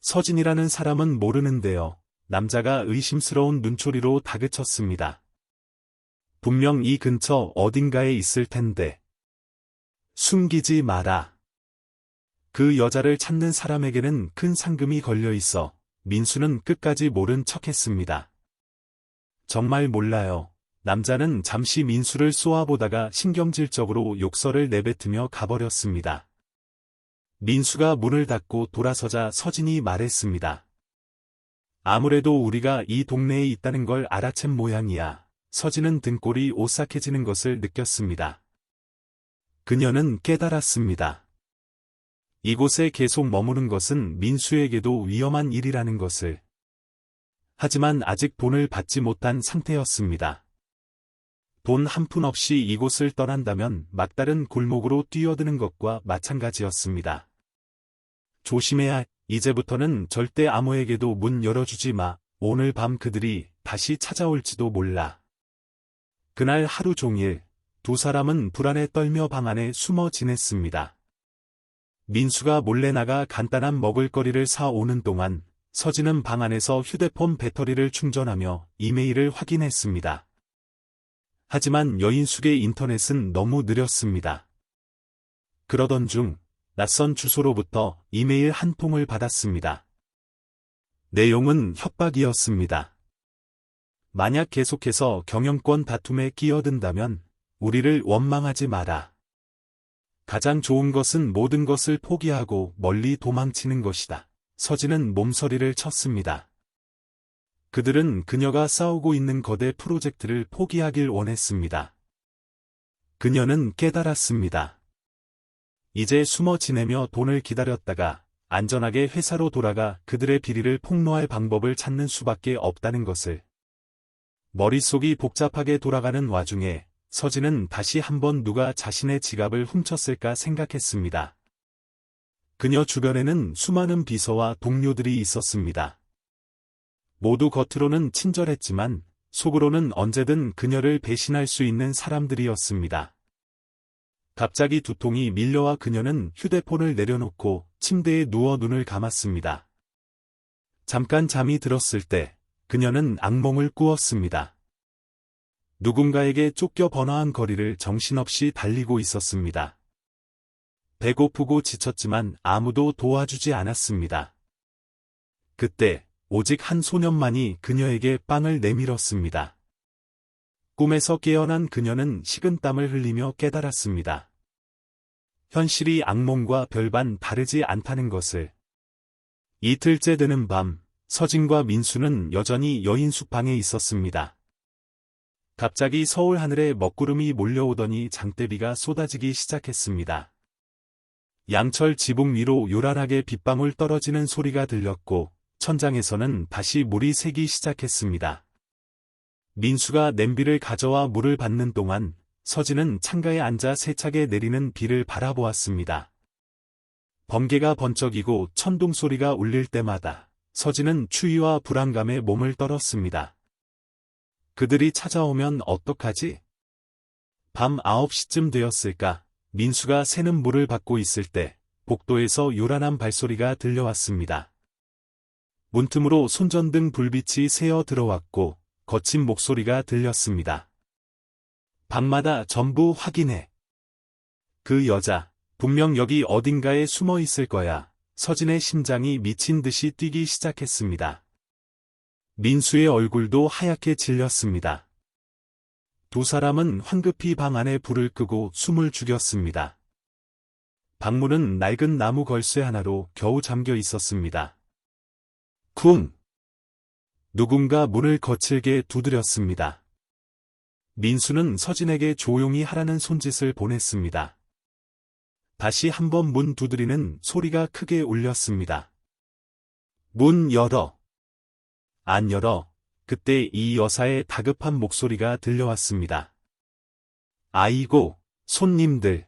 서진이라는 사람은 모르는데요. 남자가 의심스러운 눈초리로 다그쳤습니다. 분명 이 근처 어딘가에 있을 텐데. 숨기지 마라. 그 여자를 찾는 사람에게는 큰 상금이 걸려 있어. 민수는 끝까지 모른 척했습니다. 정말 몰라요. 남자는 잠시 민수를 쏘아보다가 신경질적으로 욕설을 내뱉으며 가버렸습니다. 민수가 문을 닫고 돌아서자 서진이 말했습니다. 아무래도 우리가 이 동네에 있다는 걸 알아챈 모양이야. 서진은 등골이 오싹해지는 것을 느꼈습니다. 그녀는 깨달았습니다. 이곳에 계속 머무는 것은 민수에게도 위험한 일이라는 것을. 하지만 아직 돈을 받지 못한 상태였습니다. 돈 한 푼 없이 이곳을 떠난다면 막다른 골목으로 뛰어드는 것과 마찬가지였습니다. 조심해야. 이제부터는 절대 아무에게도 문 열어주지 마. 오늘 밤 그들이 다시 찾아올지도 몰라. 그날 하루 종일 두 사람은 불안에 떨며 방 안에 숨어 지냈습니다. 민수가 몰래 나가 간단한 먹을거리를 사오는 동안 서진은 방 안에서 휴대폰 배터리를 충전하며 이메일을 확인했습니다. 하지만 여인숙의 인터넷은 너무 느렸습니다. 그러던 중 낯선 주소로부터 이메일 한 통을 받았습니다. 내용은 협박이었습니다. 만약 계속해서 경영권 다툼에 끼어든다면 우리를 원망하지 마라. 가장 좋은 것은 모든 것을 포기하고 멀리 도망치는 것이다. 서진은 몸서리를 쳤습니다. 그들은 그녀가 싸우고 있는 거대 프로젝트를 포기하길 원했습니다. 그녀는 깨달았습니다. 이제 숨어 지내며 돈을 기다렸다가 안전하게 회사로 돌아가 그들의 비리를 폭로할 방법을 찾는 수밖에 없다는 것을. 머릿속이 복잡하게 돌아가는 와중에 서진은 다시 한번 누가 자신의 지갑을 훔쳤을까 생각했습니다. 그녀 주변에는 수많은 비서와 동료들이 있었습니다. 모두 겉으로는 친절했지만 속으로는 언제든 그녀를 배신할 수 있는 사람들이었습니다. 갑자기 두통이 밀려와 그녀는 휴대폰을 내려놓고 침대에 누워 눈을 감았습니다. 잠깐 잠이 들었을 때 그녀는 악몽을 꾸었습니다. 누군가에게 쫓겨 번화한 거리를 정신없이 달리고 있었습니다. 배고프고 지쳤지만 아무도 도와주지 않았습니다. 그때 오직 한 소년만이 그녀에게 빵을 내밀었습니다. 꿈에서 깨어난 그녀는 식은땀을 흘리며 깨달았습니다. 현실이 악몽과 별반 다르지 않다는 것을. 이틀째 되는 밤, 서진과 민수는 여전히 여인숙 방에 있었습니다. 갑자기 서울 하늘에 먹구름이 몰려오더니 장대비가 쏟아지기 시작했습니다. 양철 지붕 위로 요란하게 빗방울 떨어지는 소리가 들렸고 천장에서는 다시 물이 새기 시작했습니다. 민수가 냄비를 가져와 물을 받는 동안 서진은 창가에 앉아 세차게 내리는 비를 바라보았습니다. 번개가 번쩍이고 천둥 소리가 울릴 때마다 서진은 추위와 불안감에 몸을 떨었습니다. 그들이 찾아오면 어떡하지? 밤 9시쯤 되었을까? 민수가 새는 물을 받고 있을 때 복도에서 요란한 발소리가 들려왔습니다. 문틈으로 손전등 불빛이 새어 들어왔고 거친 목소리가 들렸습니다. 방마다 전부 확인해. 그 여자, 분명 여기 어딘가에 숨어 있을 거야. 서진의 심장이 미친 듯이 뛰기 시작했습니다. 민수의 얼굴도 하얗게 질렸습니다. 두 사람은 황급히 방 안에 불을 끄고 숨을 죽였습니다. 방문은 낡은 나무 걸쇠 하나로 겨우 잠겨 있었습니다. 쿵! 누군가 문을 거칠게 두드렸습니다. 민수는 서진에게 조용히 하라는 손짓을 보냈습니다. 다시 한번 문 두드리는 소리가 크게 울렸습니다. 문 열어. 안 열어. 그때 이 여사의 다급한 목소리가 들려왔습니다. 아이고, 손님들.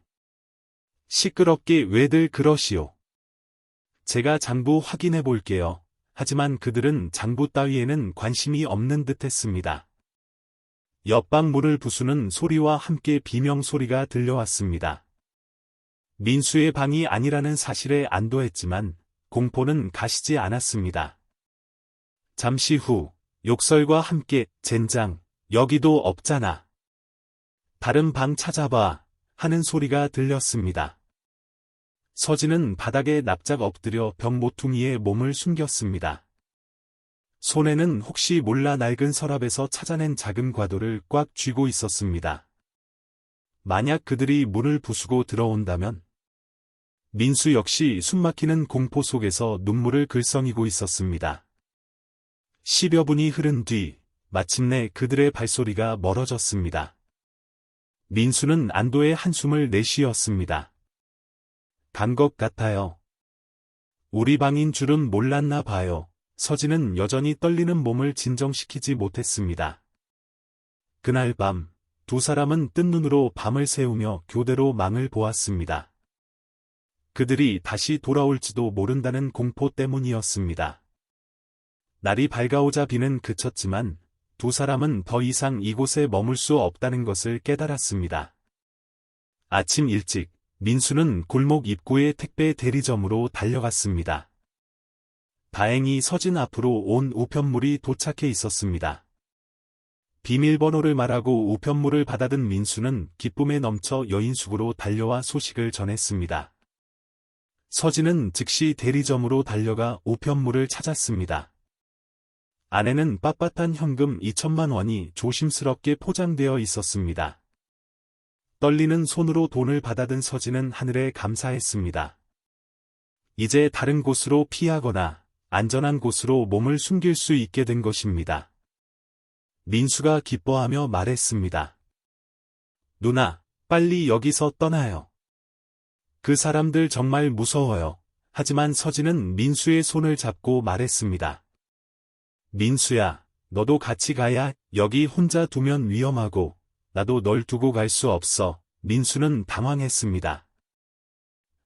시끄럽게 왜들 그러시오. 제가 장부 확인해 볼게요. 하지만 그들은 장부 따위에는 관심이 없는 듯했습니다. 옆방 문을 부수는 소리와 함께 비명소리가 들려왔습니다. 민수의 방이 아니라는 사실에 안도했지만 공포는 가시지 않았습니다. 잠시 후 욕설과 함께 젠장, 여기도 없잖아. 다른 방 찾아봐 하는 소리가 들렸습니다. 서진은 바닥에 납작 엎드려 벽 모퉁이에 몸을 숨겼습니다. 손에는 혹시 몰라 낡은 서랍에서 찾아낸 작은 과도를 꽉 쥐고 있었습니다. 만약 그들이 문을 부수고 들어온다면 민수 역시 숨막히는 공포 속에서 눈물을 글썽이고 있었습니다. 10여 분이 흐른 뒤 마침내 그들의 발소리가 멀어졌습니다. 민수는 안도의 한숨을 내쉬었습니다. 간 것 같아요. 우리 방인 줄은 몰랐나 봐요. 서진은 여전히 떨리는 몸을 진정시키지 못했습니다. 그날 밤, 두 사람은 뜬 눈으로 밤을 새우며 교대로 망을 보았습니다. 그들이 다시 돌아올지도 모른다는 공포 때문이었습니다. 날이 밝아오자 비는 그쳤지만 두 사람은 더 이상 이곳에 머물 수 없다는 것을 깨달았습니다. 아침 일찍 민수는 골목 입구의 택배 대리점으로 달려갔습니다. 다행히 서진 앞으로 온 우편물이 도착해 있었습니다. 비밀번호를 말하고 우편물을 받아든 민수는 기쁨에 넘쳐 여인숙으로 달려와 소식을 전했습니다. 서진은 즉시 대리점으로 달려가 우편물을 찾았습니다. 안에는 빳빳한 현금 2천만 원이 조심스럽게 포장되어 있었습니다. 떨리는 손으로 돈을 받아든 서진은 하늘에 감사했습니다. 이제 다른 곳으로 피하거나 안전한 곳으로 몸을 숨길 수 있게 된 것입니다. 민수가 기뻐하며 말했습니다. 누나, 빨리 여기서 떠나요. 그 사람들 정말 무서워요. 하지만 서진은 민수의 손을 잡고 말했습니다. 민수야, 너도 같이 가야. 여기 혼자 두면 위험하고 나도 널 두고 갈 수 없어. 민수는 당황했습니다.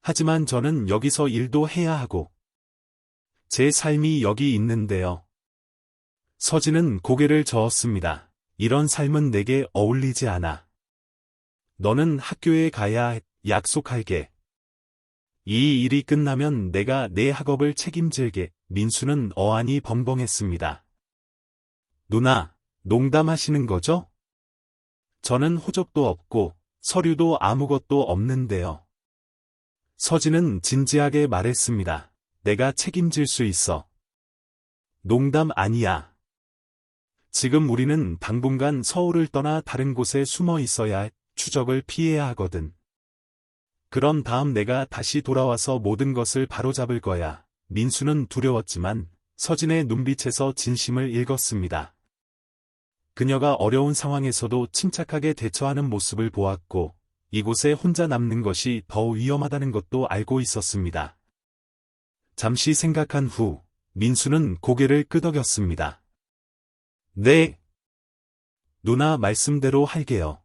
하지만 저는 여기서 일도 해야 하고 제 삶이 여기 있는데요. 서진은 고개를 저었습니다. 이런 삶은 내게 어울리지 않아. 너는 학교에 가야 해. 약속할게. 이 일이 끝나면 내가 내 학업을 책임질게. 민수는 어안이 벙벙했습니다. 누나, 농담하시는 거죠? 저는 호적도 없고 서류도 아무것도 없는데요. 서진은 진지하게 말했습니다. 내가 책임질 수 있어. 농담 아니야. 지금 우리는 당분간 서울을 떠나 다른 곳에 숨어 있어야 해. 추적을 피해야 하거든. 그런 다음 내가 다시 돌아와서 모든 것을 바로잡을 거야. 민수는 두려웠지만 서진의 눈빛에서 진심을 읽었습니다. 그녀가 어려운 상황에서도 침착하게 대처하는 모습을 보았고 이곳에 혼자 남는 것이 더 위험하다는 것도 알고 있었습니다. 잠시 생각한 후 민수는 고개를 끄덕였습니다. 네. 누나 말씀대로 할게요.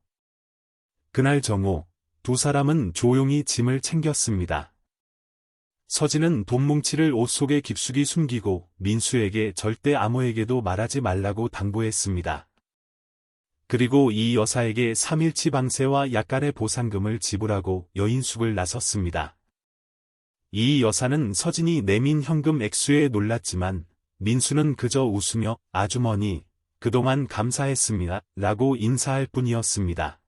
그날 정오, 두 사람은 조용히 짐을 챙겼습니다. 서진은 돈뭉치를 옷 속에 깊숙이 숨기고 민수에게 절대 아무에게도 말하지 말라고 당부했습니다. 그리고 이 여사에게 3일치 방세와 약간의 보상금을 지불하고 여인숙을 나섰습니다. 이 여사는 서진이 내민 현금 액수에 놀랐지만 민수는 그저 웃으며 아주머니, 그동안 감사했습니다. 라고 인사할 뿐이었습니다.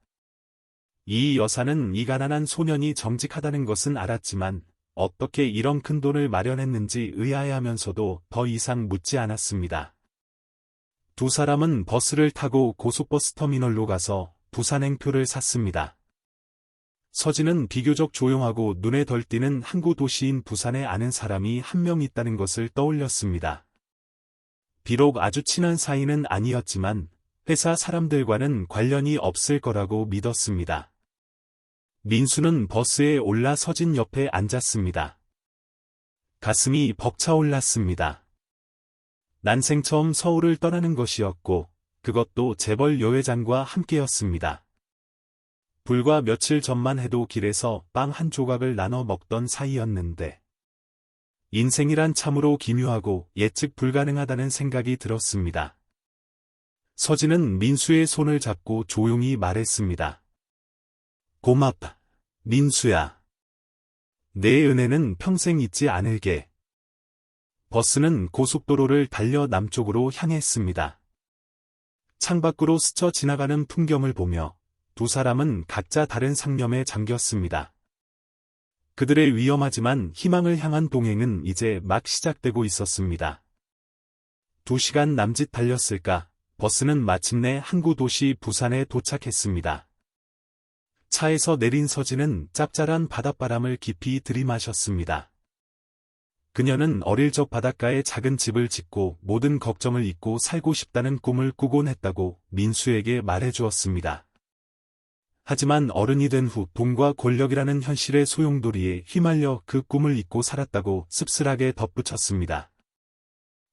이 여사는 이 가난한 소년이 정직하다는 것은 알았지만 어떻게 이런 큰 돈을 마련했는지 의아해하면서도 더 이상 묻지 않았습니다. 두 사람은 버스를 타고 고속버스 터미널로 가서 부산행표를 샀습니다. 서진은 비교적 조용하고 눈에 덜 띄는 항구 도시인 부산에 아는 사람이 한 명 있다는 것을 떠올렸습니다. 비록 아주 친한 사이는 아니었지만 회사 사람들과는 관련이 없을 거라고 믿었습니다. 민수는 버스에 올라 서진 옆에 앉았습니다. 가슴이 벅차올랐습니다. 난생 처음 서울을 떠나는 것이었고 그것도 재벌 여회장과 함께였습니다. 불과 며칠 전만 해도 길에서 빵 한 조각을 나눠 먹던 사이였는데 인생이란 참으로 기묘하고 예측 불가능하다는 생각이 들었습니다. 서진은 민수의 손을 잡고 조용히 말했습니다. 고맙다, 민수야. 내 은혜는 평생 잊지 않을게. 버스는 고속도로를 달려 남쪽으로 향했습니다. 창밖으로 스쳐 지나가는 풍경을 보며 두 사람은 각자 다른 상념에 잠겼습니다. 그들의 위험하지만 희망을 향한 동행은 이제 막 시작되고 있었습니다. 2시간 남짓 달렸을까, 버스는 마침내 항구 도시 부산에 도착했습니다. 차에서 내린 서진은 짭짤한 바닷바람을 깊이 들이마셨습니다. 그녀는 어릴 적 바닷가에 작은 집을 짓고 모든 걱정을 잊고 살고 싶다는 꿈을 꾸곤 했다고 민수에게 말해주었습니다. 하지만 어른이 된 후 돈과 권력이라는 현실의 소용돌이에 휘말려 그 꿈을 잊고 살았다고 씁쓸하게 덧붙였습니다.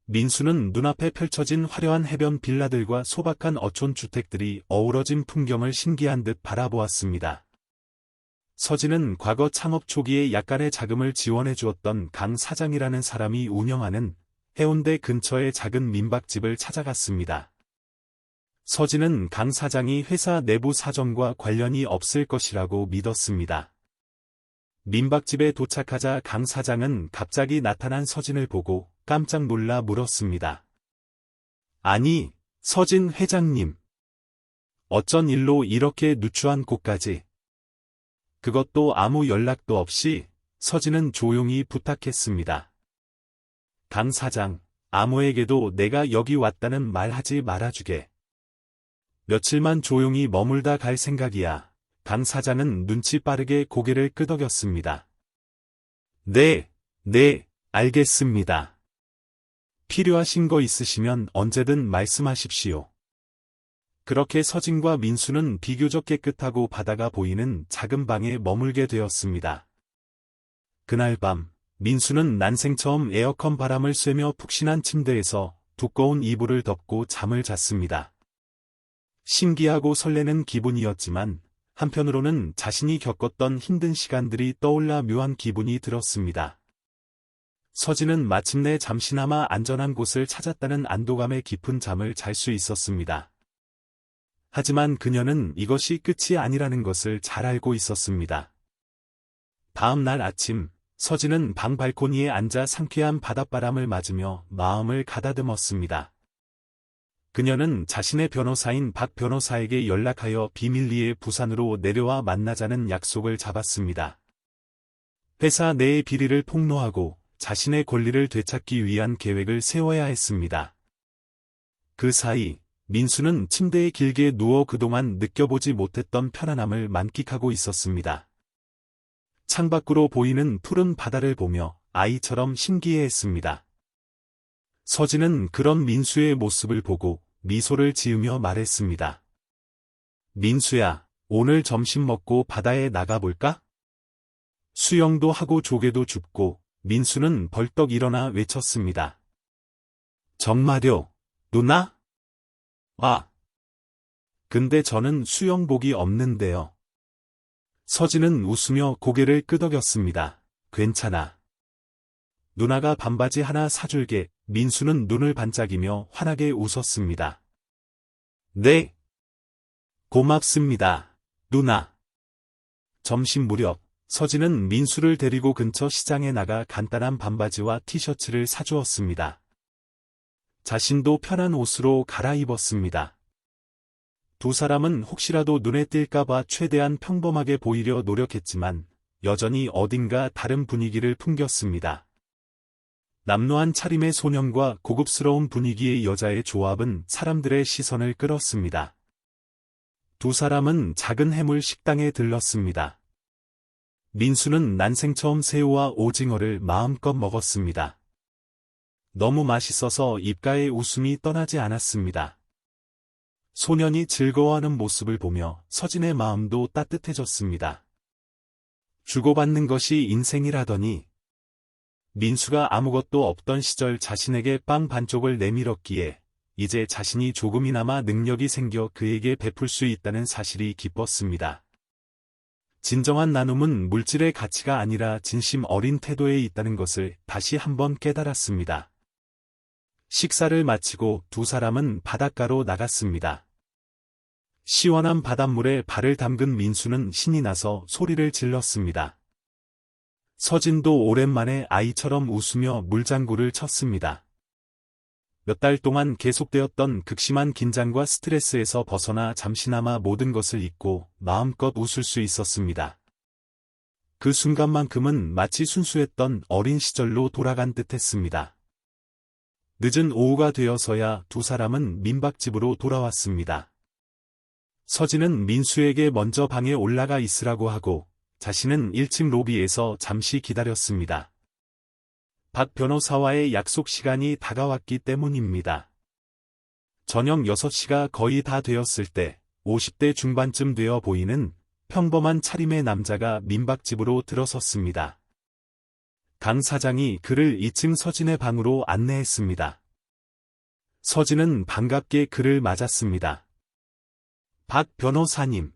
민수는 눈앞에 펼쳐진 화려한 해변 빌라들과 소박한 어촌 주택들이 어우러진 풍경을 신기한 듯 바라보았습니다. 서진은 과거 창업 초기에 약간의 자금을 지원해 주었던 강 사장이라는 사람이 운영하는 해운대 근처의 작은 민박집을 찾아갔습니다. 서진은 강 사장이 회사 내부 사정과 관련이 없을 것이라고 믿었습니다. 민박집에 도착하자 강 사장은 갑자기 나타난 서진을 보고 깜짝 놀라 물었습니다. 아니, 서진 회장님. 어쩐 일로 이렇게 누추한 곳까지. 그것도 아무 연락도 없이. 서진은 조용히 부탁했습니다. 강 사장, 아무에게도 내가 여기 왔다는 말 하지 말아주게. 며칠만 조용히 머물다 갈 생각이야. 강 사장은 눈치 빠르게 고개를 끄덕였습니다. 네, 알겠습니다. 필요하신 거 있으시면 언제든 말씀하십시오. 그렇게 서진과 민수는 비교적 깨끗하고 바다가 보이는 작은 방에 머물게 되었습니다. 그날 밤, 민수는 난생 처음 에어컨 바람을 쐬며 푹신한 침대에서 두꺼운 이불을 덮고 잠을 잤습니다. 신기하고 설레는 기분이었지만 한편으로는 자신이 겪었던 힘든 시간들이 떠올라 묘한 기분이 들었습니다. 서진은 마침내 잠시나마 안전한 곳을 찾았다는 안도감에 깊은 잠을 잘 수 있었습니다. 하지만 그녀는 이것이 끝이 아니라는 것을 잘 알고 있었습니다. 다음 날 아침, 서진은 방 발코니에 앉아 상쾌한 바닷바람을 맞으며 마음을 가다듬었습니다. 그녀는 자신의 변호사인 박 변호사에게 연락하여 비밀리에 부산으로 내려와 만나자는 약속을 잡았습니다. 회사 내의 비리를 폭로하고 자신의 권리를 되찾기 위한 계획을 세워야 했습니다. 그 사이 민수는 침대에 길게 누워 그동안 느껴보지 못했던 편안함을 만끽하고 있었습니다. 창밖으로 보이는 푸른 바다를 보며 아이처럼 신기해했습니다. 서진은 그런 민수의 모습을 보고 미소를 지으며 말했습니다. 민수야, 오늘 점심 먹고 바다에 나가볼까? 수영도 하고 조개도 줍고 민수는 벌떡 일어나 외쳤습니다. 정말요, 누나? 와. 근데 저는 수영복이 없는데요. 서진은 웃으며 고개를 끄덕였습니다. 괜찮아. 누나가 반바지 하나 사줄게. 민수는 눈을 반짝이며 환하게 웃었습니다. 네. 고맙습니다, 누나. 점심 무렵, 서진은 민수를 데리고 근처 시장에 나가 간단한 반바지와 티셔츠를 사주었습니다. 자신도 편한 옷으로 갈아입었습니다. 두 사람은 혹시라도 눈에 띌까봐 최대한 평범하게 보이려 노력했지만 여전히 어딘가 다른 분위기를 풍겼습니다. 남노한 차림의 소년과 고급스러운 분위기의 여자의 조합은 사람들의 시선을 끌었습니다. 두 사람은 작은 해물 식당에 들렀습니다. 민수는 난생 처음 새우와 오징어를 마음껏 먹었습니다. 너무 맛있어서 입가에 웃음이 떠나지 않았습니다. 소년이 즐거워하는 모습을 보며 서진의 마음도 따뜻해졌습니다. 주고받는 것이 인생이라더니 민수가 아무것도 없던 시절 자신에게 빵 반쪽을 내밀었기에 이제 자신이 조금이나마 능력이 생겨 그에게 베풀 수 있다는 사실이 기뻤습니다. 진정한 나눔은 물질의 가치가 아니라 진심 어린 태도에 있다는 것을 다시 한번 깨달았습니다. 식사를 마치고 두 사람은 바닷가로 나갔습니다. 시원한 바닷물에 발을 담근 민수는 신이 나서 소리를 질렀습니다. 서진도 오랜만에 아이처럼 웃으며 물장구를 쳤습니다. 몇 달 동안 계속되었던 극심한 긴장과 스트레스에서 벗어나 잠시나마 모든 것을 잊고 마음껏 웃을 수 있었습니다. 그 순간만큼은 마치 순수했던 어린 시절로 돌아간 듯했습니다. 늦은 오후가 되어서야 두 사람은 민박집으로 돌아왔습니다. 서진은 민수에게 먼저 방에 올라가 있으라고 하고 자신은 1층 로비에서 잠시 기다렸습니다. 박 변호사와의 약속 시간이 다가왔기 때문입니다. 저녁 6시가 거의 다 되었을 때 50대 중반쯤 되어 보이는 평범한 차림의 남자가 민박집으로 들어섰습니다. 강 사장이 그를 2층 서진의 방으로 안내했습니다. 서진은 반갑게 그를 맞았습니다. 박 변호사님.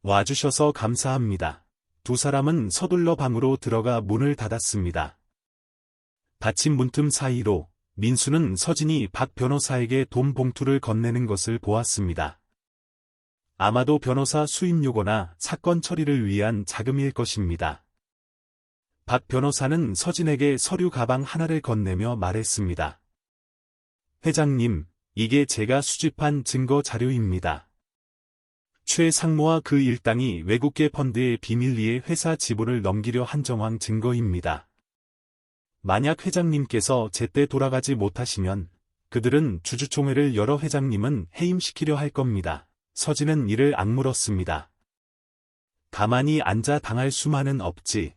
와주셔서 감사합니다. 두 사람은 서둘러 방으로 들어가 문을 닫았습니다. 닫힌 문틈 사이로 민수는 서진이 박 변호사에게 돈 봉투를 건네는 것을 보았습니다. 아마도 변호사 수임 요거나 사건 처리를 위한 자금일 것입니다. 박 변호사는 서진에게 서류 가방 하나를 건네며 말했습니다. 회장님, 이게 제가 수집한 증거 자료입니다. 최 상무와 그 일당이 외국계 펀드에 비밀리에 회사 지분을 넘기려 한 정황 증거입니다. 만약 회장님께서 제때 돌아가지 못하시면 그들은 주주총회를 열어 회장님은 해임시키려 할 겁니다. 서진은 이를 악물었습니다. 가만히 앉아 당할 수만은 없지.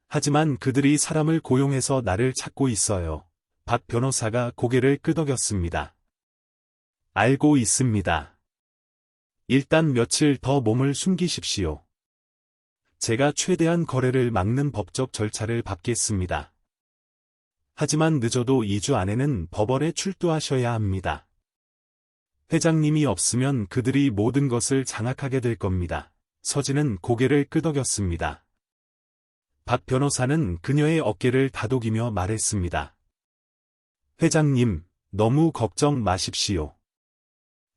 하지만 그들이 사람을 고용해서 나를 찾고 있어요. 박 변호사가 고개를 끄덕였습니다. 알고 있습니다. 일단 며칠 더 몸을 숨기십시오. 제가 최대한 거래를 막는 법적 절차를 밟겠습니다. 하지만 늦어도 2주 안에는 법원에 출두하셔야 합니다. 회장님이 없으면 그들이 모든 것을 장악하게 될 겁니다. 서진은 고개를 끄덕였습니다. 박 변호사는 그녀의 어깨를 다독이며 말했습니다. 회장님, 너무 걱정 마십시오.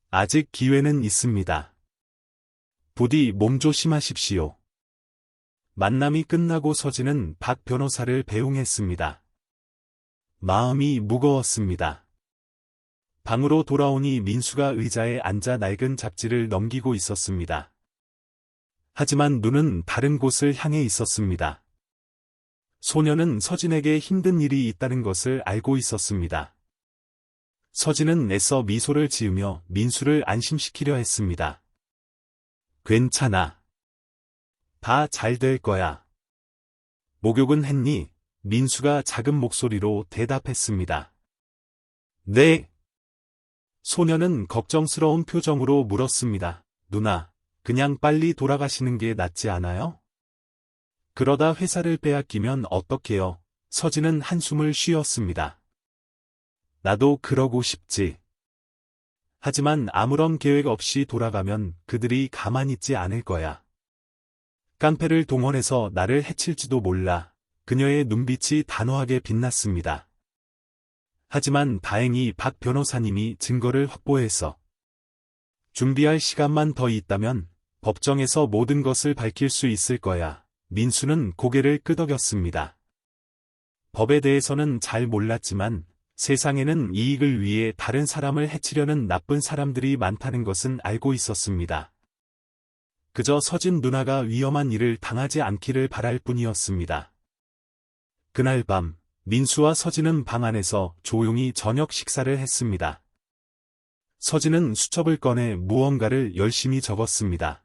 아직 기회는 있습니다. 부디 몸 조심하십시오. 만남이 끝나고 서진은 박 변호사를 배웅했습니다. 마음이 무거웠습니다. 방으로 돌아오니 민수가 의자에 앉아 낡은 잡지를 넘기고 있었습니다. 하지만 눈은 다른 곳을 향해 있었습니다. 소녀는 서진에게 힘든 일이 있다는 것을 알고 있었습니다. 서진은 애써 미소를 지으며 민수를 안심시키려 했습니다. 괜찮아. 다 잘 될 거야. 목욕은 했니? 민수가 작은 목소리로 대답했습니다. 네. 소녀는 걱정스러운 표정으로 물었습니다. 누나, 그냥 빨리 돌아가시는 게 낫지 않아요? 그러다 회사를 빼앗기면 어떡해요? 서진은 한숨을 쉬었습니다. 나도 그러고 싶지. 하지만 아무런 계획 없이 돌아가면 그들이 가만히 있지 않을 거야. 깡패를 동원해서 나를 해칠지도 몰라. 그녀의 눈빛이 단호하게 빛났습니다. 하지만 다행히 박 변호사님이 증거를 확보해서 준비할 시간만 더 있다면 법정에서 모든 것을 밝힐 수 있을 거야. 민수는 고개를 끄덕였습니다. 법에 대해서는 잘 몰랐지만 세상에는 이익을 위해 다른 사람을 해치려는 나쁜 사람들이 많다는 것은 알고 있었습니다. 그저 서진 누나가 위험한 일을 당하지 않기를 바랄 뿐이었습니다. 그날 밤, 민수와 서진은 방 안에서 조용히 저녁 식사를 했습니다. 서진은 수첩을 꺼내 무언가를 열심히 적었습니다.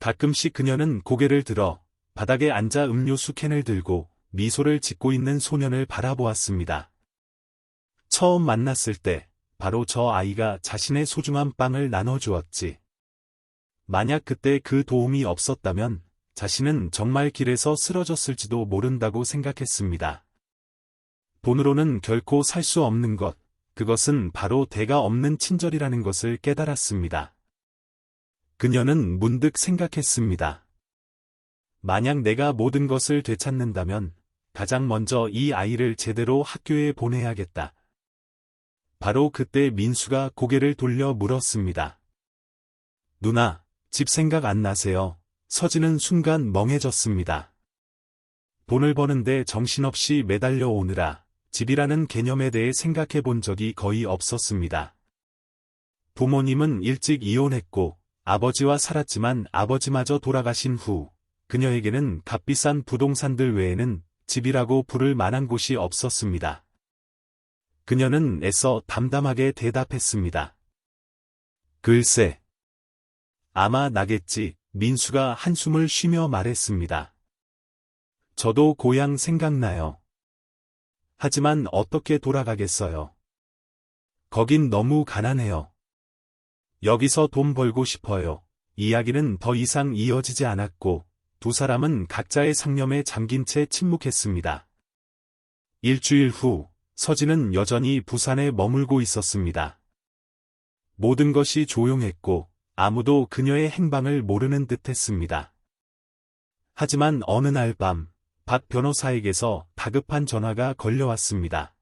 가끔씩 그녀는 고개를 들어 바닥에 앉아 음료수 캔을 들고 미소를 짓고 있는 소년을 바라보았습니다. 처음 만났을 때 바로 저 아이가 자신의 소중한 빵을 나눠주었지. 만약 그때 그 도움이 없었다면 자신은 정말 길에서 쓰러졌을지도 모른다고 생각했습니다. 돈으로는 결코 살 수 없는 것, 그것은 바로 대가 없는 친절이라는 것을 깨달았습니다. 그녀는 문득 생각했습니다. 만약 내가 모든 것을 되찾는다면 가장 먼저 이 아이를 제대로 학교에 보내야겠다. 바로 그때 민수가 고개를 돌려 물었습니다. 누나, 집 생각 안 나세요? 서진은 순간 멍해졌습니다. 돈을 버는데 정신없이 매달려 오느라 집이라는 개념에 대해 생각해 본 적이 거의 없었습니다. 부모님은 일찍 이혼했고 아버지와 살았지만 아버지마저 돌아가신 후 그녀에게는 값비싼 부동산들 외에는 집이라고 부를 만한 곳이 없었습니다. 그녀는 애써 담담하게 대답했습니다. 글쎄. 아마 나겠지. 민수가 한숨을 쉬며 말했습니다. 저도 고향 생각나요. 하지만 어떻게 돌아가겠어요? 거긴 너무 가난해요. 여기서 돈 벌고 싶어요. 이야기는 더 이상 이어지지 않았고 두 사람은 각자의 상념에 잠긴 채 침묵했습니다. 일주일 후 서진은 여전히 부산에 머물고 있었습니다. 모든 것이 조용했고 아무도 그녀의 행방을 모르는 듯했습니다. 하지만 어느 날 밤 박 변호사에게서 다급한 전화가 걸려왔습니다.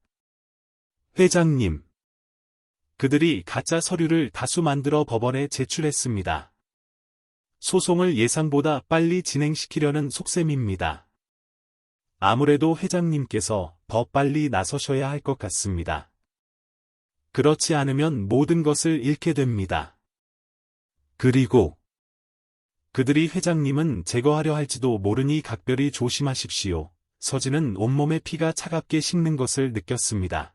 회장님. 그들이 가짜 서류를 다수 만들어 법원에 제출했습니다. 소송을 예상보다 빨리 진행시키려는 속셈입니다. 아무래도 회장님께서 더 빨리 나서셔야 할 것 같습니다. 그렇지 않으면 모든 것을 잃게 됩니다. 그리고 그들이 회장님은 제거하려 할지도 모르니 각별히 조심하십시오. 서진은 온몸에 피가 차갑게 식는 것을 느꼈습니다.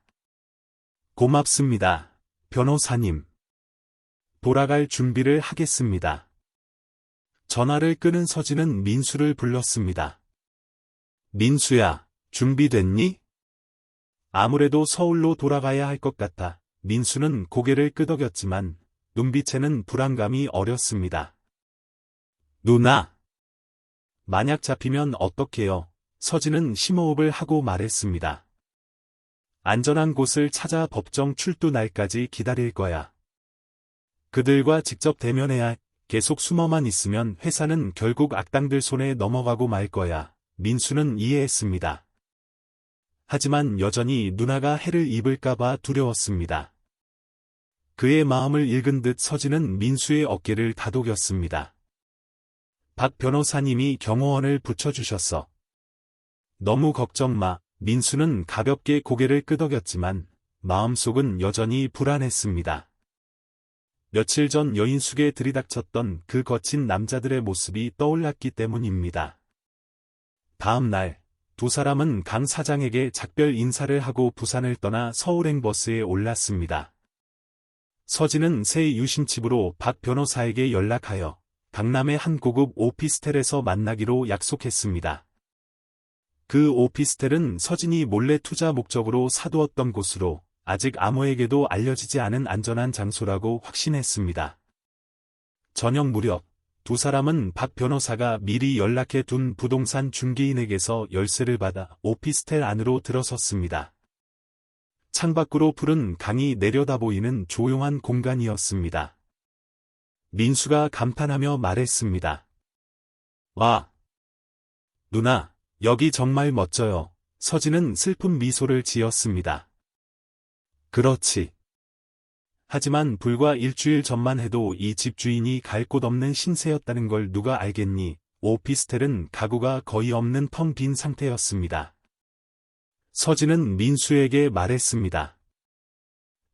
고맙습니다, 변호사님. 돌아갈 준비를 하겠습니다. 전화를 끄는 서진은 민수를 불렀습니다. 민수야, 준비됐니? 아무래도 서울로 돌아가야 할 것 같아. 민수는 고개를 끄덕였지만 눈빛에는 불안감이 어렸습니다. 누나. 만약 잡히면 어떡해요? 서진은 심호흡을 하고 말했습니다. 안전한 곳을 찾아 법정 출두 날까지 기다릴 거야. 그들과 직접 대면해야 계속 숨어만 있으면 회사는 결국 악당들 손에 넘어가고 말 거야. 민수는 이해했습니다. 하지만 여전히 누나가 해를 입을까봐 두려웠습니다. 그의 마음을 읽은 듯 서진은 민수의 어깨를 다독였습니다. 박 변호사님이 경호원을 붙여주셨어. 너무 걱정 마. 민수는 가볍게 고개를 끄덕였지만 마음속은 여전히 불안했습니다. 며칠 전 여인숙에 들이닥쳤던 그 거친 남자들의 모습이 떠올랐기 때문입니다. 다음 날, 두 사람은 강 사장에게 작별 인사를 하고 부산을 떠나 서울행 버스에 올랐습니다. 서진은 새 유심칩으로 박 변호사에게 연락하여 강남의 한 고급 오피스텔에서 만나기로 약속했습니다. 그 오피스텔은 서진이 몰래 투자 목적으로 사두었던 곳으로 아직 아무에게도 알려지지 않은 안전한 장소라고 확신했습니다. 저녁 무렵 두 사람은 박 변호사가 미리 연락해 둔 부동산 중개인에게서 열쇠를 받아 오피스텔 안으로 들어섰습니다. 창밖으로 푸른 강이 내려다 보이는 조용한 공간이었습니다. 민수가 감탄하며 말했습니다. 와! 누나, 여기 정말 멋져요. 서진은 슬픈 미소를 지었습니다. 그렇지. 하지만 불과 일주일 전만 해도 이 집 주인이 갈 곳 없는 신세였다는 걸 누가 알겠니? 오피스텔은 가구가 거의 없는 텅 빈 상태였습니다. 서진은 민수에게 말했습니다.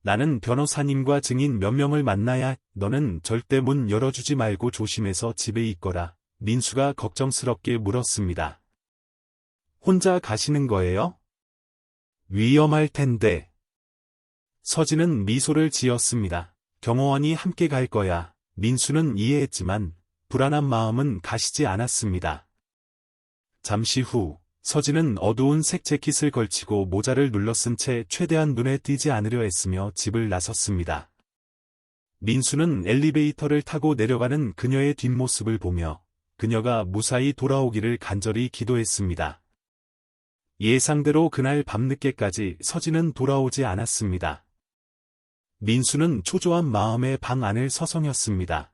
나는 변호사님과 증인 몇 명을 만나야. 너는 절대 문 열어주지 말고 조심해서 집에 있거라. 민수가 걱정스럽게 물었습니다. 혼자 가시는 거예요? 위험할 텐데. 서진은 미소를 지었습니다. 경호원이 함께 갈 거야. 민수는 이해했지만 불안한 마음은 가시지 않았습니다. 잠시 후 서진은 어두운 색 재킷을 걸치고 모자를 눌러쓴 채 최대한 눈에 띄지 않으려 애쓰며 집을 나섰습니다. 민수는 엘리베이터를 타고 내려가는 그녀의 뒷모습을 보며 그녀가 무사히 돌아오기를 간절히 기도했습니다. 예상대로 그날 밤늦게까지 서진은 돌아오지 않았습니다. 민수는 초조한 마음에 방 안을 서성였습니다.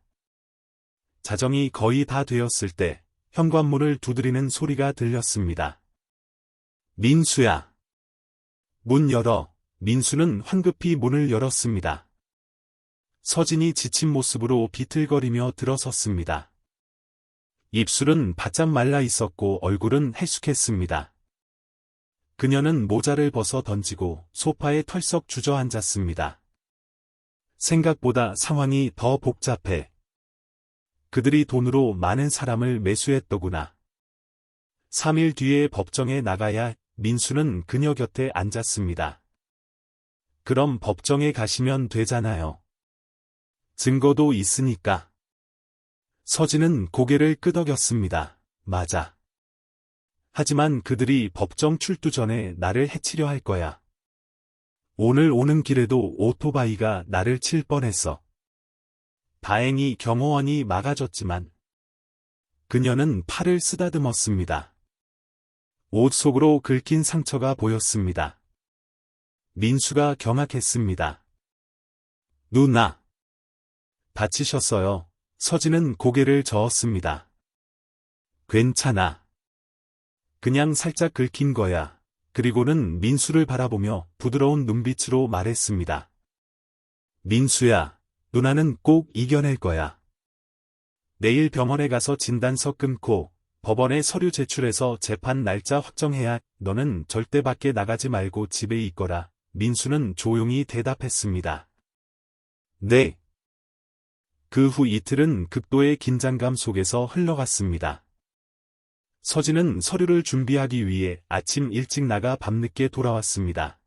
자정이 거의 다 되었을 때 현관문을 두드리는 소리가 들렸습니다. 민수야. 문 열어. 민수는 황급히 문을 열었습니다. 서진이 지친 모습으로 비틀거리며 들어섰습니다. 입술은 바짝 말라 있었고 얼굴은 해숙했습니다. 그녀는 모자를 벗어 던지고 소파에 털썩 주저앉았습니다. 생각보다 상황이 더 복잡해. 그들이 돈으로 많은 사람을 매수했더구나. 3일 뒤에 법정에 나가야. 민수는 그녀 곁에 앉았습니다. 그럼 법정에 가시면 되잖아요. 증거도 있으니까. 서진은 고개를 끄덕였습니다. 맞아. 하지만 그들이 법정 출두 전에 나를 해치려 할 거야. 오늘 오는 길에도 오토바이가 나를 칠 뻔했어. 다행히 경호원이 막아줬지만 그녀는 팔을 쓰다듬었습니다. 옷 속으로 긁힌 상처가 보였습니다. 민수가 경악했습니다. 누나. 다치셨어요. 서진은 고개를 저었습니다. 괜찮아. 그냥 살짝 긁힌 거야. 그리고는 민수를 바라보며 부드러운 눈빛으로 말했습니다. 민수야, 누나는 꼭 이겨낼 거야. 내일 병원에 가서 진단서 끊고 법원에 서류 제출해서 재판 날짜 확정해야. 너는 절대 밖에 나가지 말고 집에 있거라. 민수는 조용히 대답했습니다. 네. 그 후 이틀은 극도의 긴장감 속에서 흘러갔습니다. 서진은 서류를 준비하기 위해 아침 일찍 나가 밤늦게 돌아왔습니다.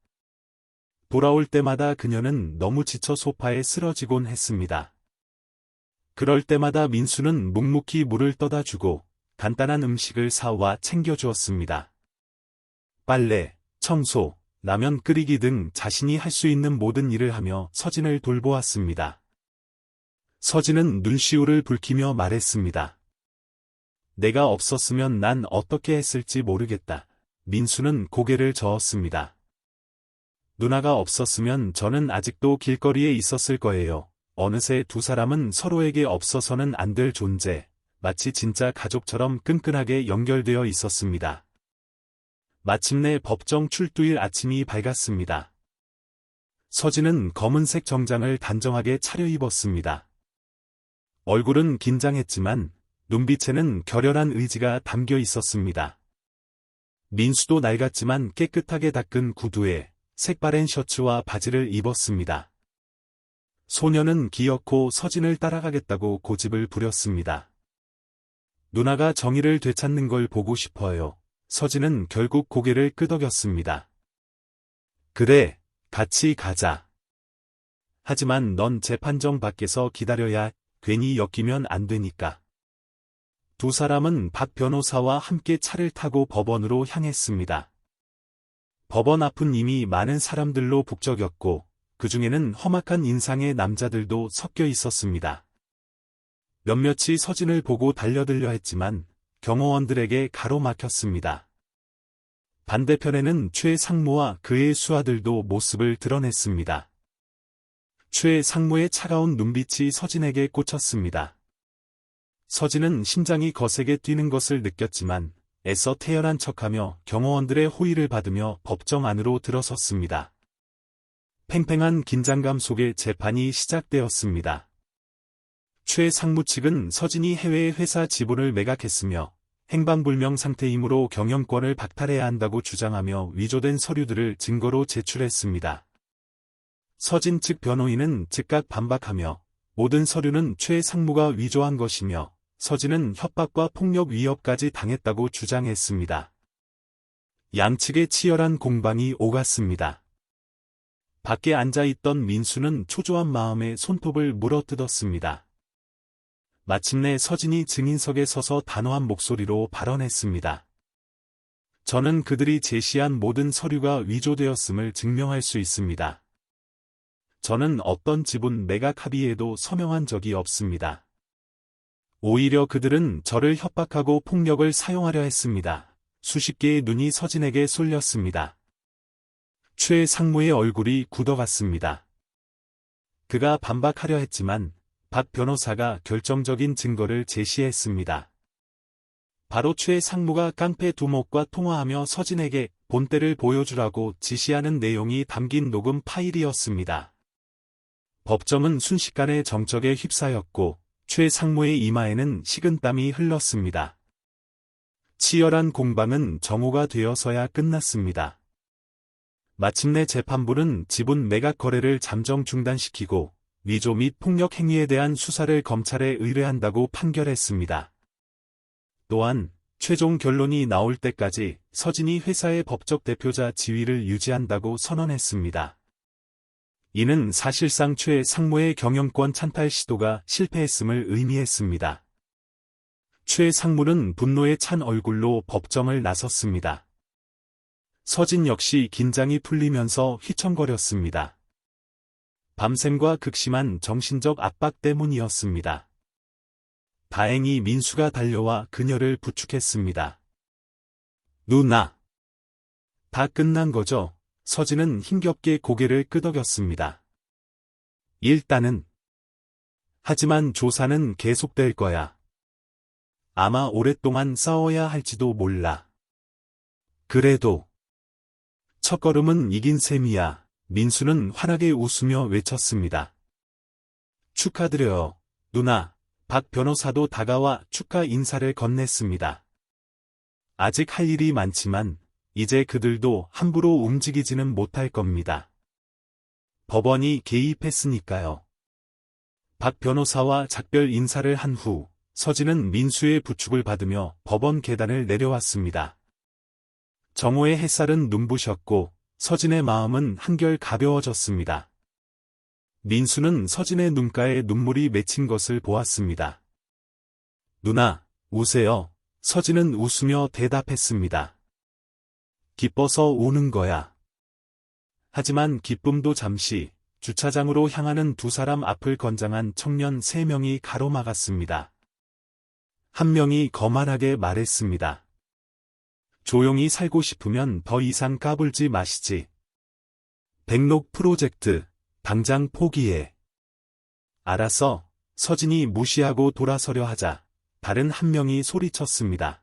돌아올 때마다 그녀는 너무 지쳐 소파에 쓰러지곤 했습니다. 그럴 때마다 민수는 묵묵히 물을 떠다 주고 간단한 음식을 사와 챙겨주었습니다. 빨래, 청소, 라면 끓이기 등 자신이 할 수 있는 모든 일을 하며 서진을 돌보았습니다. 서진은 눈시울을 붉히며 말했습니다. 내가 없었으면 난 어떻게 했을지 모르겠다. 민수는 고개를 저었습니다. 누나가 없었으면 저는 아직도 길거리에 있었을 거예요. 어느새 두 사람은 서로에게 없어서는 안 될 존재, 마치 진짜 가족처럼 끈끈하게 연결되어 있었습니다. 마침내 법정 출두일 아침이 밝았습니다. 서진은 검은색 정장을 단정하게 차려입었습니다. 얼굴은 긴장했지만 눈빛에는 결연한 의지가 담겨 있었습니다. 민수도 낡았지만 깨끗하게 닦은 구두에 색바랜 셔츠와 바지를 입었습니다. 소녀는 기어코 서진을 따라가겠다고 고집을 부렸습니다. 누나가 정의를 되찾는 걸 보고 싶어요. 서진은 결국 고개를 끄덕였습니다. 그래, 같이 가자. 하지만 넌 재판정 밖에서 기다려야. 괜히 엮이면 안 되니까. 두 사람은 박 변호사와 함께 차를 타고 법원으로 향했습니다. 법원 앞은 이미 많은 사람들로 북적였고 그 중에는 험악한 인상의 남자들도 섞여 있었습니다. 몇몇이 서진을 보고 달려들려 했지만 경호원들에게 가로막혔습니다. 반대편에는 최 상무와 그의 수하들도 모습을 드러냈습니다. 최 상무의 차가운 눈빛이 서진에게 꽂혔습니다. 서진은 심장이 거세게 뛰는 것을 느꼈지만 애써 태연한 척하며 경호원들의 호의를 받으며 법정 안으로 들어섰습니다. 팽팽한 긴장감 속에 재판이 시작되었습니다. 최 상무 측은 서진이 해외의 회사 지분을 매각했으며 행방불명 상태이므로 경영권을 박탈해야 한다고 주장하며 위조된 서류들을 증거로 제출했습니다. 서진 측 변호인은 즉각 반박하며 모든 서류는 최 상무가 위조한 것이며 서진은 협박과 폭력 위협까지 당했다고 주장했습니다. 양측의 치열한 공방이 오갔습니다. 밖에 앉아있던 민수는 초조한 마음에 손톱을 물어뜯었습니다. 마침내 서진이 증인석에 서서 단호한 목소리로 발언했습니다. 저는 그들이 제시한 모든 서류가 위조되었음을 증명할 수 있습니다. 저는 어떤 지분 매각 합의에도 서명한 적이 없습니다. 오히려 그들은 저를 협박하고 폭력을 사용하려 했습니다. 수십 개의 눈이 서진에게 쏠렸습니다. 최 상무의 얼굴이 굳어갔습니다. 그가 반박하려 했지만 박 변호사가 결정적인 증거를 제시했습니다. 바로 최 상무가 깡패 두목과 통화하며 서진에게 본때를 보여주라고 지시하는 내용이 담긴 녹음 파일이었습니다. 법정은 순식간에 정적에 휩싸였고 최 상무의 이마에는 식은땀이 흘렀습니다. 치열한 공방은 정오가 되어서야 끝났습니다. 마침내 재판부는 지분 매각 거래를 잠정 중단시키고 위조 및 폭력 행위에 대한 수사를 검찰에 의뢰한다고 판결했습니다. 또한 최종 결론이 나올 때까지 서진이 회사의 법적 대표자 지위를 유지한다고 선언했습니다. 이는 사실상 최 상무의 경영권 찬탈 시도가 실패했음을 의미했습니다. 최 상무는 분노에 찬 얼굴로 법정을 나섰습니다. 서진 역시 긴장이 풀리면서 휘청거렸습니다. 밤샘과 극심한 정신적 압박 때문이었습니다. 다행히 민수가 달려와 그녀를 부축했습니다. 누나. 다 끝난 거죠? 서진은 힘겹게 고개를 끄덕였습니다. 일단은. 하지만 조사는 계속될 거야. 아마 오랫동안 싸워야 할지도 몰라. 그래도. 첫걸음은 이긴 셈이야. 민수는 환하게 웃으며 외쳤습니다. 축하드려요, 누나. 박 변호사도 다가와 축하 인사를 건넸습니다. 아직 할 일이 많지만 이제 그들도 함부로 움직이지는 못할 겁니다. 법원이 개입했으니까요. 박 변호사와 작별 인사를 한 후 서진은 민수의 부축을 받으며 법원 계단을 내려왔습니다. 정오의 햇살은 눈부셨고 서진의 마음은 한결 가벼워졌습니다. 민수는 서진의 눈가에 눈물이 맺힌 것을 보았습니다. 누나, 우세요. 서진은 웃으며 대답했습니다. 기뻐서 우는 거야. 하지만 기쁨도 잠시 주차장으로 향하는 두 사람 앞을 건장한 청년 3명이 가로막았습니다. 한 명이 거만하게 말했습니다. 조용히 살고 싶으면 더 이상 까불지 마시지. 백록 프로젝트, 당장 포기해. 알았어. 서진이 무시하고 돌아서려 하자 다른 한 명이 소리쳤습니다.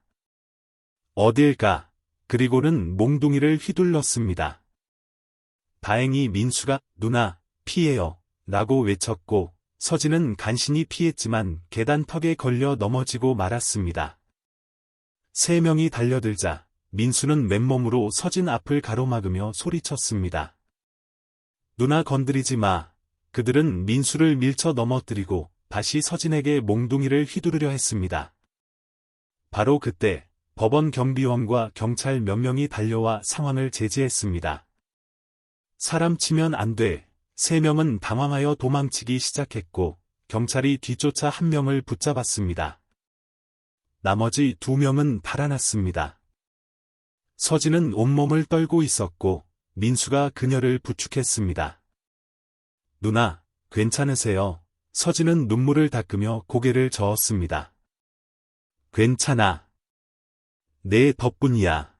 어딜 가. 그리고는 몽둥이를 휘둘렀습니다. 다행히 민수가 누나, 피해요. 라고 외쳤고 서진은 간신히 피했지만 계단턱에 걸려 넘어지고 말았습니다. 3명이 달려들자 민수는 맨몸으로 서진 앞을 가로막으며 소리쳤습니다. 누나 건드리지 마. 그들은 민수를 밀쳐 넘어뜨리고 다시 서진에게 몽둥이를 휘두르려 했습니다. 바로 그때 법원 경비원과 경찰 몇 명이 달려와 상황을 제지했습니다. 사람 치면 안 돼. 3명은 당황하여 도망치기 시작했고 경찰이 뒤쫓아 한 명을 붙잡았습니다. 나머지 2명은 달아났습니다. 서진은 온몸을 떨고 있었고 민수가 그녀를 부축했습니다. 누나, 괜찮으세요? 서진은 눈물을 닦으며 고개를 저었습니다. 괜찮아. 내 덕분이야.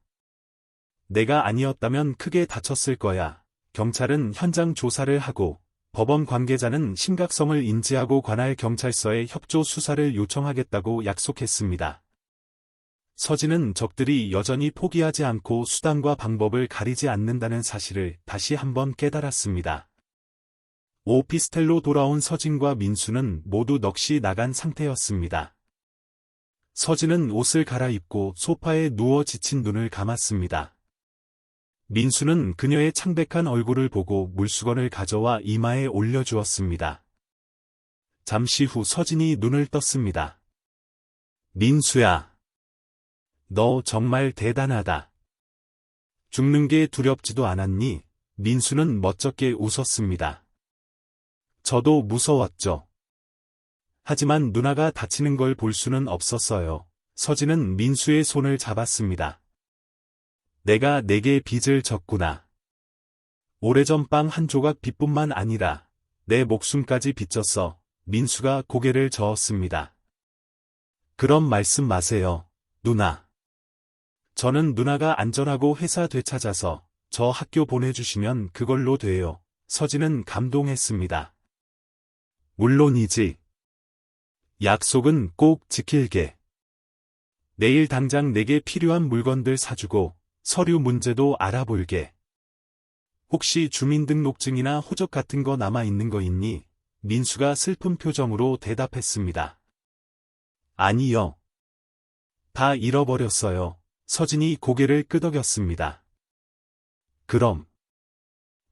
내가 아니었다면 크게 다쳤을 거야. 경찰은 현장 조사를 하고 법원 관계자는 심각성을 인지하고 관할 경찰서에 협조 수사를 요청하겠다고 약속했습니다. 서진은 적들이 여전히 포기하지 않고 수단과 방법을 가리지 않는다는 사실을 다시 한번 깨달았습니다. 오피스텔로 돌아온 서진과 민수는 모두 넋이 나간 상태였습니다. 서진은 옷을 갈아입고 소파에 누워 지친 눈을 감았습니다. 민수는 그녀의 창백한 얼굴을 보고 물수건을 가져와 이마에 올려주었습니다. 잠시 후 서진이 눈을 떴습니다. 민수야. 너 정말 대단하다. 죽는 게 두렵지도 않았니? 민수는 멋쩍게 웃었습니다. 저도 무서웠죠. 하지만 누나가 다치는 걸 볼 수는 없었어요. 서진은 민수의 손을 잡았습니다. 내가 내게 빚을 졌구나. 오래전 빵 한 조각 빚뿐만 아니라 내 목숨까지 빚졌어. 민수가 고개를 저었습니다. 그런 말씀 마세요, 누나. 저는 누나가 안전하고 회사 되찾아서 저 학교 보내주시면 그걸로 돼요. 서진은 감동했습니다. 물론이지. 약속은 꼭 지킬게. 내일 당장 내게 필요한 물건들 사주고 서류 문제도 알아볼게. 혹시 주민등록증이나 호적 같은 거 남아있는 거 있니? 민수가 슬픈 표정으로 대답했습니다. 아니요. 다 잃어버렸어요. 서진이 고개를 끄덕였습니다. 그럼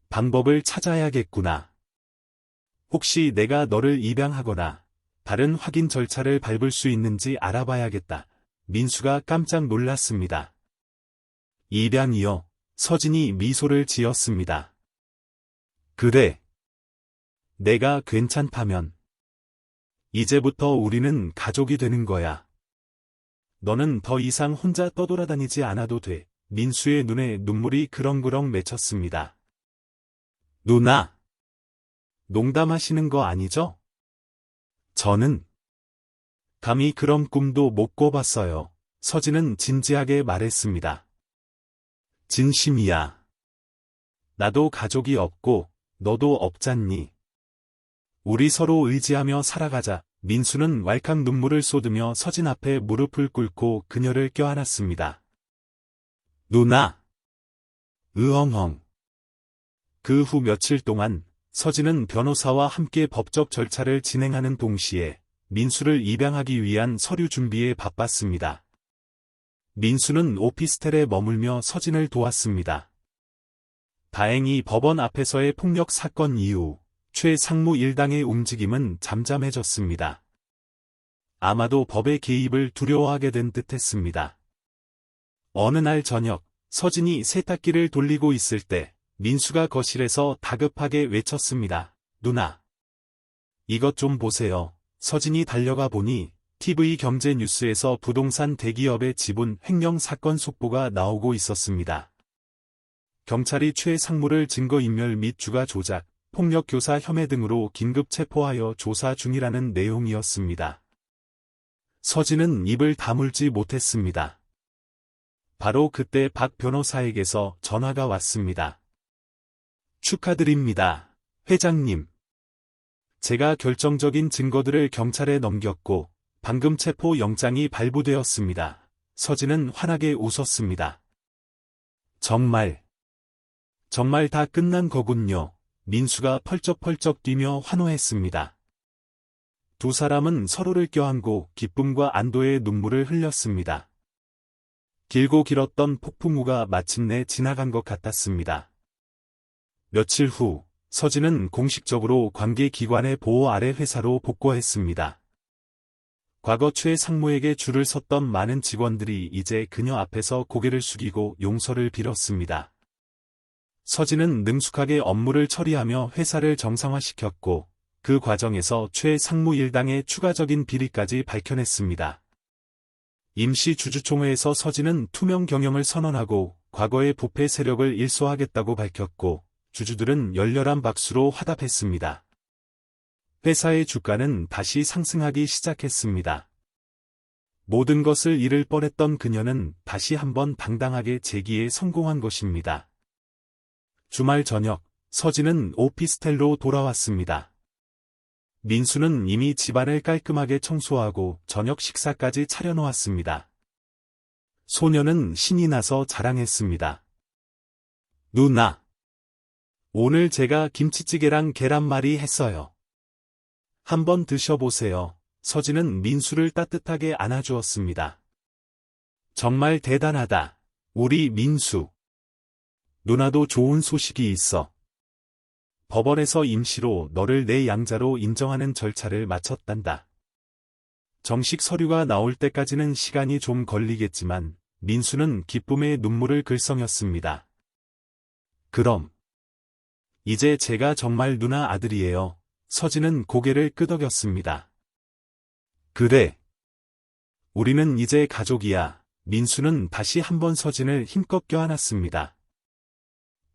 방법을 찾아야겠구나. 혹시 내가 너를 입양하거나 다른 확인 절차를 밟을 수 있는지 알아봐야겠다. 민수가 깜짝 놀랐습니다. 입양이요. 서진이 미소를 지었습니다. 그래. 내가 괜찮다면 이제부터 우리는 가족이 되는 거야. 너는 더 이상 혼자 떠돌아다니지 않아도 돼. 민수의 눈에 눈물이 그렁그렁 맺혔습니다. 누나. 농담하시는 거 아니죠? 저는 감히 그런 꿈도 못 꿔봤어요. 서진은 진지하게 말했습니다. 진심이야. 나도 가족이 없고 너도 없잖니. 우리 서로 의지하며 살아가자. 민수는 왈칵 눈물을 쏟으며 서진 앞에 무릎을 꿇고 그녀를 껴안았습니다. 누나. 으엉엉. 그 후 며칠 동안 서진은 변호사와 함께 법적 절차를 진행하는 동시에 민수를 입양하기 위한 서류 준비에 바빴습니다. 민수는 오피스텔에 머물며 서진을 도왔습니다. 다행히 법원 앞에서의 폭력 사건 이후 최 상무 일당의 움직임은 잠잠해졌습니다. 아마도 법의 개입을 두려워하게 된 듯했습니다. 어느 날 저녁, 서진이 세탁기를 돌리고 있을 때 민수가 거실에서 다급하게 외쳤습니다. 누나. 이것 좀 보세요. 서진이 달려가 보니 TV 경제 뉴스에서 부동산 대기업의 지분 횡령 사건 속보가 나오고 있었습니다. 경찰이 최 상무를 증거인멸 및 주가 조작, 폭력 교사 혐의 등으로 긴급 체포하여 조사 중이라는 내용이었습니다. 서진은 입을 다물지 못했습니다. 바로 그때 박 변호사에게서 전화가 왔습니다. 축하드립니다, 회장님. 제가 결정적인 증거들을 경찰에 넘겼고 방금 체포 영장이 발부되었습니다. 서진은 환하게 웃었습니다. 정말 다 끝난 거군요. 민수가 펄쩍펄쩍 뛰며 환호했습니다. 두 사람은 서로를 껴안고 기쁨과 안도의 눈물을 흘렸습니다. 길고 길었던 폭풍우가 마침내 지나간 것 같았습니다. 며칠 후 서진은 공식적으로 관계기관의 보호 아래 회사로 복귀했습니다. 과거 최 상무에게 줄을 섰던 많은 직원들이 이제 그녀 앞에서 고개를 숙이고 용서를 빌었습니다. 서진은 능숙하게 업무를 처리하며 회사를 정상화시켰고 그 과정에서 최 상무 일당의 추가적인 비리까지 밝혀냈습니다. 임시 주주총회에서 서진은 투명 경영을 선언하고 과거의 부패 세력을 일소하겠다고 밝혔고 주주들은 열렬한 박수로 화답했습니다. 회사의 주가는 다시 상승하기 시작했습니다. 모든 것을 잃을 뻔했던 그녀는 다시 한번 당당하게 재기에 성공한 것입니다. 주말 저녁, 서진은 오피스텔로 돌아왔습니다. 민수는 이미 집안을 깔끔하게 청소하고 저녁 식사까지 차려놓았습니다. 소녀는 신이 나서 자랑했습니다. 누나, 오늘 제가 김치찌개랑 계란말이 했어요. 한번 드셔보세요. 서진은 민수를 따뜻하게 안아주었습니다. 정말 대단하다. 우리 민수. 누나도 좋은 소식이 있어. 법원에서 임시로 너를 내 양자로 인정하는 절차를 마쳤단다. 정식 서류가 나올 때까지는 시간이 좀 걸리겠지만 민수는 기쁨의 눈물을 글썽였습니다. 그럼 이제 제가 정말 누나 아들이에요. 서진은 고개를 끄덕였습니다. 그래. 우리는 이제 가족이야. 민수는 다시 한번 서진을 힘껏 껴안았습니다.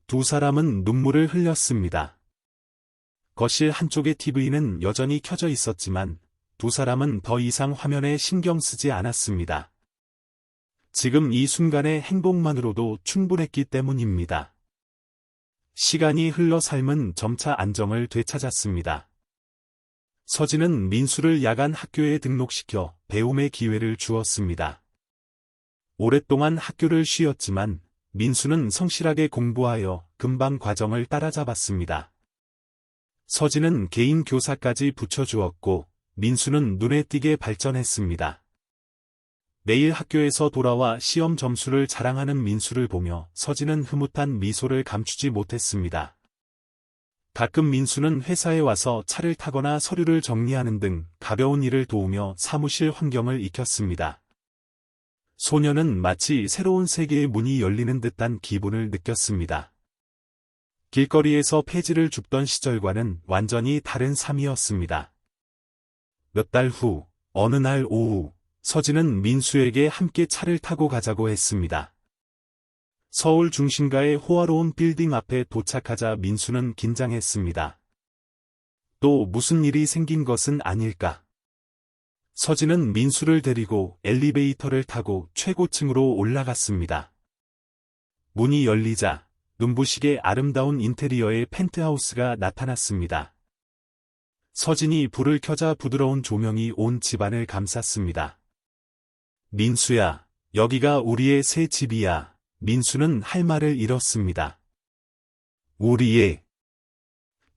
두 사람은 눈물을 흘렸습니다. 거실 한쪽의 TV는 여전히 켜져 있었지만 두 사람은 더 이상 화면에 신경 쓰지 않았습니다. 지금 이 순간의 행복만으로도 충분했기 때문입니다. 시간이 흘러 삶은 점차 안정을 되찾았습니다. 서진은 민수를 야간 학교에 등록시켜 배움의 기회를 주었습니다. 오랫동안 학교를 쉬었지만 민수는 성실하게 공부하여 금방 과정을 따라잡았습니다. 서진은 개인 교사까지 붙여주었고 민수는 눈에 띄게 발전했습니다. 매일 학교에서 돌아와 시험 점수를 자랑하는 민수를 보며 서진은 흐뭇한 미소를 감추지 못했습니다. 가끔 민수는 회사에 와서 차를 타거나 서류를 정리하는 등 가벼운 일을 도우며 사무실 환경을 익혔습니다. 소녀는 마치 새로운 세계의 문이 열리는 듯한 기분을 느꼈습니다. 길거리에서 폐지를 줍던 시절과는 완전히 다른 삶이었습니다. 몇 달 후, 어느 날 오후, 서진은 민수에게 함께 차를 타고 가자고 했습니다. 서울 중심가의 호화로운 빌딩 앞에 도착하자 민수는 긴장했습니다. 또 무슨 일이 생긴 것은 아닐까? 서진은 민수를 데리고 엘리베이터를 타고 최고층으로 올라갔습니다. 문이 열리자 눈부시게 아름다운 인테리어의 펜트하우스가 나타났습니다. 서진이 불을 켜자 부드러운 조명이 온 집안을 감쌌습니다. 민수야, 여기가 우리의 새 집이야. 민수는 할 말을 잃었습니다. 우리의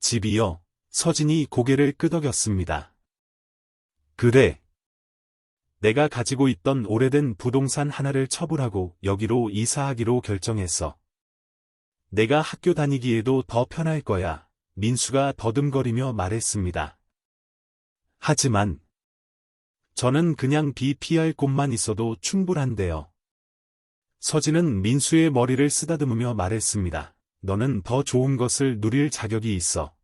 집이요? 서진이 고개를 끄덕였습니다. 그래. 내가 가지고 있던 오래된 부동산 하나를 처분하고 여기로 이사하기로 결정했어. 내가 학교 다니기에도 더 편할 거야. 민수가 더듬거리며 말했습니다. 하지만 저는 그냥 비 피할 곳만 있어도 충분한데요. 서진은 민수의 머리를 쓰다듬으며 말했습니다. 너는 더 좋은 것을 누릴 자격이 있어.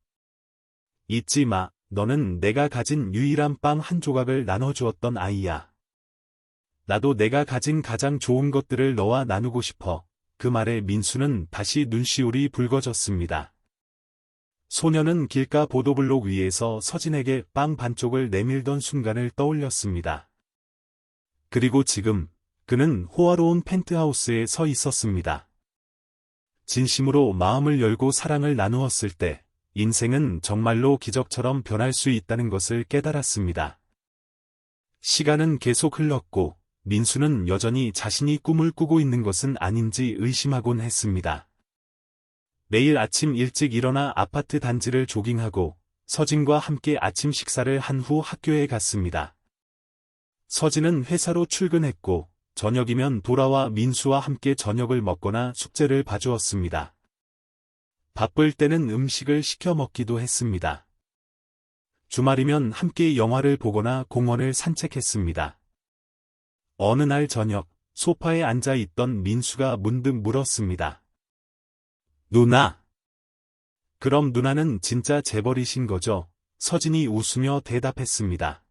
잊지 마, 너는 내가 가진 유일한 빵 한 조각을 나눠주었던 아이야. 나도 내가 가진 가장 좋은 것들을 너와 나누고 싶어. 그 말에 민수는 다시 눈시울이 붉어졌습니다. 소녀는 길가 보도블록 위에서 서진에게 빵 반쪽을 내밀던 순간을 떠올렸습니다. 그리고 지금 그는 호화로운 펜트하우스에 서 있었습니다. 진심으로 마음을 열고 사랑을 나누었을 때 인생은 정말로 기적처럼 변할 수 있다는 것을 깨달았습니다. 시간은 계속 흘렀고 민수는 여전히 자신이 꿈을 꾸고 있는 것은 아닌지 의심하곤 했습니다. 매일 아침 일찍 일어나 아파트 단지를 조깅하고 서진과 함께 아침 식사를 한 후 학교에 갔습니다. 서진은 회사로 출근했고 저녁이면 돌아와 민수와 함께 저녁을 먹거나 숙제를 봐주었습니다. 바쁠 때는 음식을 시켜 먹기도 했습니다. 주말이면 함께 영화를 보거나 공원을 산책했습니다. 어느 날 저녁, 소파에 앉아 있던 민수가 문득 물었습니다. 누나. 그럼 누나는 진짜 재벌이신 거죠? 서진이 웃으며 대답했습니다.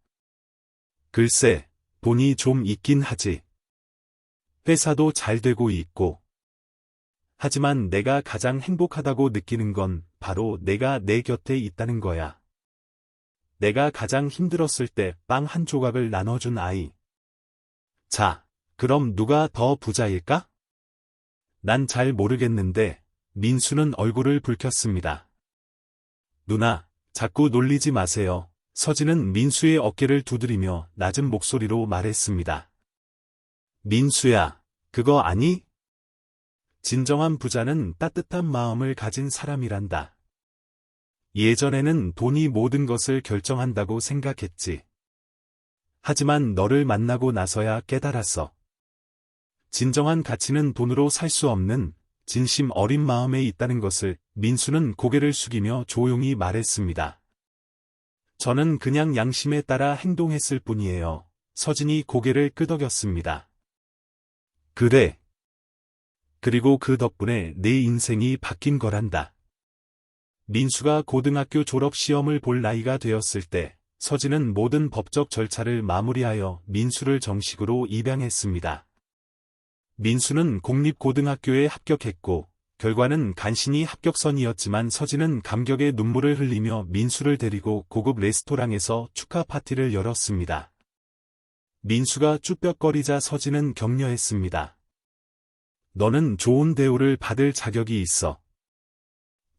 글쎄, 돈이 좀 있긴 하지. 회사도 잘 되고 있고. 하지만 내가 가장 행복하다고 느끼는 건 바로 내가 내 곁에 있다는 거야. 내가 가장 힘들었을 때 빵 한 조각을 나눠준 아이. 자, 그럼 누가 더 부자일까? 난 잘 모르겠는데, 민수는 얼굴을 붉혔습니다. 누나, 자꾸 놀리지 마세요. 서진은 민수의 어깨를 두드리며 낮은 목소리로 말했습니다. 민수야, 그거 아니? 진정한 부자는 따뜻한 마음을 가진 사람이란다. 예전에는 돈이 모든 것을 결정한다고 생각했지. 하지만 너를 만나고 나서야 깨달았어. 진정한 가치는 돈으로 살 수 없는 진심 어린 마음에 있다는 것을. 민수는 고개를 숙이며 조용히 말했습니다. 저는 그냥 양심에 따라 행동했을 뿐이에요. 서진이 고개를 끄덕였습니다. 그래. 그리고 그 덕분에 내 인생이 바뀐 거란다. 민수가 고등학교 졸업 시험을 볼 나이가 되었을 때 서진은 모든 법적 절차를 마무리하여 민수를 정식으로 입양했습니다. 민수는 공립고등학교에 합격했고 결과는 간신히 합격선이었지만 서진은 감격의 눈물을 흘리며 민수를 데리고 고급 레스토랑에서 축하 파티를 열었습니다. 민수가 쭈뼛거리자 서진은 격려했습니다. 너는 좋은 대우를 받을 자격이 있어.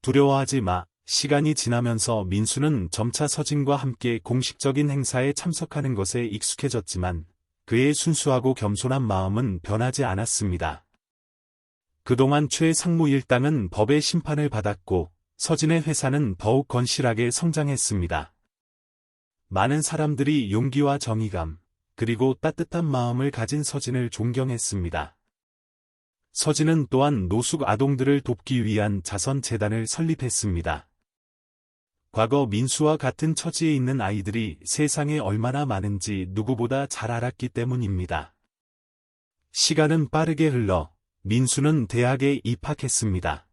두려워하지 마. 시간이 지나면서 민수는 점차 서진과 함께 공식적인 행사에 참석하는 것에 익숙해졌지만 그의 순수하고 겸손한 마음은 변하지 않았습니다. 그동안 최상무 일당은 법의 심판을 받았고 서진의 회사는 더욱 건실하게 성장했습니다. 많은 사람들이 용기와 정의감, 그리고 따뜻한 마음을 가진 서진을 존경했습니다. 서진은 또한 노숙 아동들을 돕기 위한 자선재단을 설립했습니다. 과거 민수와 같은 처지에 있는 아이들이 세상에 얼마나 많은지 누구보다 잘 알았기 때문입니다. 시간은 빠르게 흘러 민수는 대학에 입학했습니다.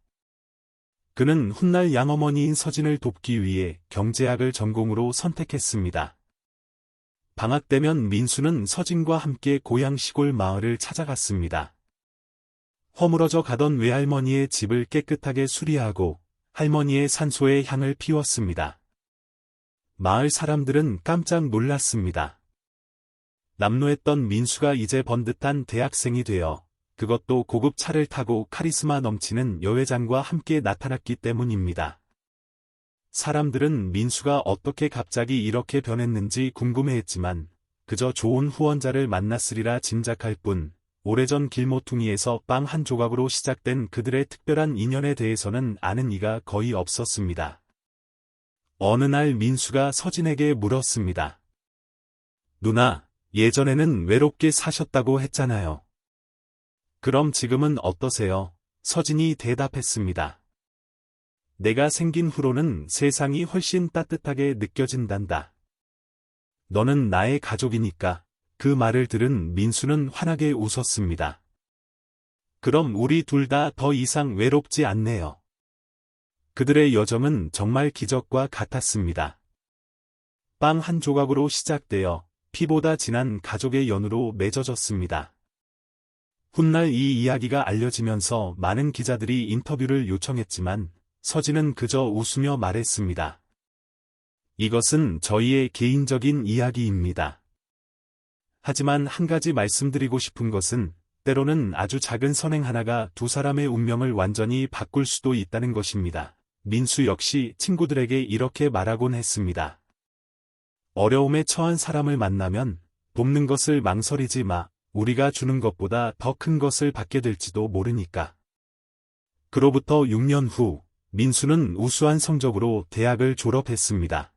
그는 훗날 양어머니인 서진을 돕기 위해 경제학을 전공으로 선택했습니다. 방학 때면 민수는 서진과 함께 고향 시골 마을을 찾아갔습니다. 허물어져 가던 외할머니의 집을 깨끗하게 수리하고 할머니의 산소에 향을 피웠습니다. 마을 사람들은 깜짝 놀랐습니다. 남로했던 민수가 이제 번듯한 대학생이 되어 그것도 고급 차를 타고 카리스마 넘치는 여회장과 함께 나타났기 때문입니다. 사람들은 민수가 어떻게 갑자기 이렇게 변했는지 궁금해했지만 그저 좋은 후원자를 만났으리라 짐작할 뿐 오래전 길모퉁이에서 빵 한 조각으로 시작된 그들의 특별한 인연에 대해서는 아는 이가 거의 없었습니다. 어느 날 민수가 서진에게 물었습니다. 누나, 예전에는 외롭게 사셨다고 했잖아요. 그럼 지금은 어떠세요? 서진이 대답했습니다. 내가 생긴 후로는 세상이 훨씬 따뜻하게 느껴진단다. 너는 나의 가족이니까. 그 말을 들은 민수는 환하게 웃었습니다. 그럼 우리 둘 다 더 이상 외롭지 않네요. 그들의 여정은 정말 기적과 같았습니다. 빵 한 조각으로 시작되어 피보다 진한 가족의 연으로 맺어졌습니다. 훗날 이 이야기가 알려지면서 많은 기자들이 인터뷰를 요청했지만 서진은 그저 웃으며 말했습니다. 이것은 저희의 개인적인 이야기입니다. 하지만 한 가지 말씀드리고 싶은 것은 때로는 아주 작은 선행 하나가 두 사람의 운명을 완전히 바꿀 수도 있다는 것입니다. 민수 역시 친구들에게 이렇게 말하곤 했습니다. 어려움에 처한 사람을 만나면 돕는 것을 망설이지 마. 우리가 주는 것보다 더 큰 것을 받게 될지도 모르니까. 그로부터 6년 후 민수는 우수한 성적으로 대학을 졸업했습니다.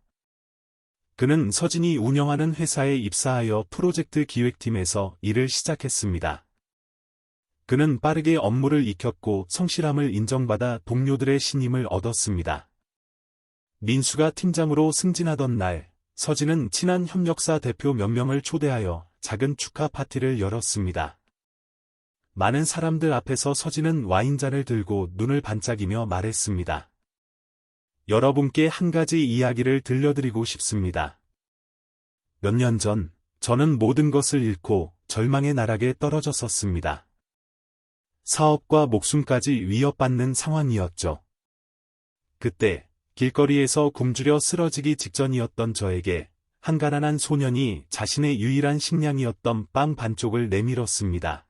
그는 서진이 운영하는 회사에 입사하여 프로젝트 기획팀에서 일을 시작했습니다. 그는 빠르게 업무를 익혔고 성실함을 인정받아 동료들의 신임을 얻었습니다. 민수가 팀장으로 승진하던 날, 서진은 친한 협력사 대표 몇 명을 초대하여 작은 축하 파티를 열었습니다. 많은 사람들 앞에서 서진은 와인잔을 들고 눈을 반짝이며 말했습니다. 여러분께 한 가지 이야기를 들려드리고 싶습니다. 몇 년 전, 저는 모든 것을 잃고 절망의 나락에 떨어졌었습니다. 사업과 목숨까지 위협받는 상황이었죠. 그때, 길거리에서 굶주려 쓰러지기 직전이었던 저에게 한 가난한 소년이 자신의 유일한 식량이었던 빵 반쪽을 내밀었습니다.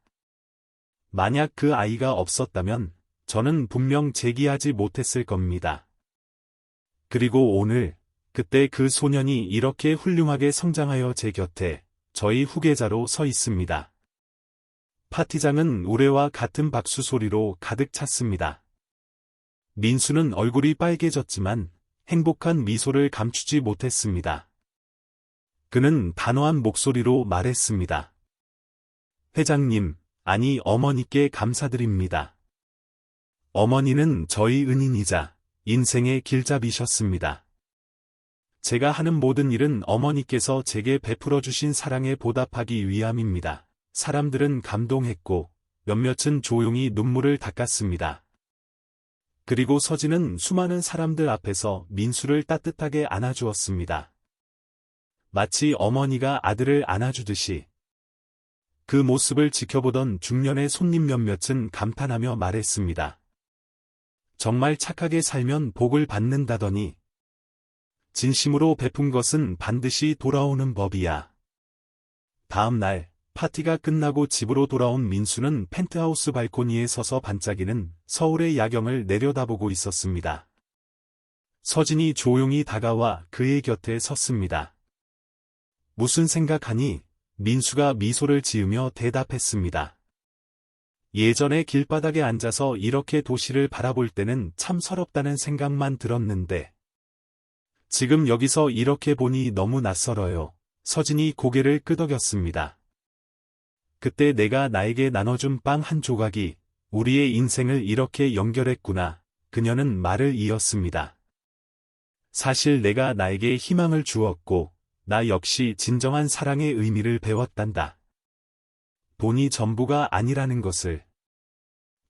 만약 그 아이가 없었다면 저는 분명 재기하지 못했을 겁니다. 그리고 오늘, 그때 그 소년이 이렇게 훌륭하게 성장하여 제 곁에 저희 후계자로 서 있습니다. 파티장은 우레와 같은 박수 소리로 가득 찼습니다. 민수는 얼굴이 빨개졌지만 행복한 미소를 감추지 못했습니다. 그는 단호한 목소리로 말했습니다. 회장님, 아니 어머니께 감사드립니다. 어머니는 저희 은인이자 인생의 길잡이셨습니다. 제가 하는 모든 일은 어머니께서 제게 베풀어 주신 사랑에 보답하기 위함입니다. 사람들은 감동했고 몇몇은 조용히 눈물을 닦았습니다. 그리고 서진은 수많은 사람들 앞에서 민수를 따뜻하게 안아주었습니다. 마치 어머니가 아들을 안아주듯이. 그 모습을 지켜보던 중년의 손님 몇몇은 감탄하며 말했습니다. 정말 착하게 살면 복을 받는다더니 진심으로 베푼 것은 반드시 돌아오는 법이야. 다음 날 파티가 끝나고 집으로 돌아온 민수는 펜트하우스 발코니에 서서 반짝이는 서울의 야경을 내려다보고 있었습니다. 서진이 조용히 다가와 그의 곁에 섰습니다. 무슨 생각하니? 민수가 미소를 지으며 대답했습니다. 예전에 길바닥에 앉아서 이렇게 도시를 바라볼 때는 참 서럽다는 생각만 들었는데 지금 여기서 이렇게 보니 너무 낯설어요. 서진이 고개를 끄덕였습니다. 그때 내가 나에게 나눠준 빵 한 조각이 우리의 인생을 이렇게 연결했구나. 그녀는 말을 이었습니다. 사실 내가 나에게 희망을 주었고 나 역시 진정한 사랑의 의미를 배웠단다. 돈이 전부가 아니라는 것을.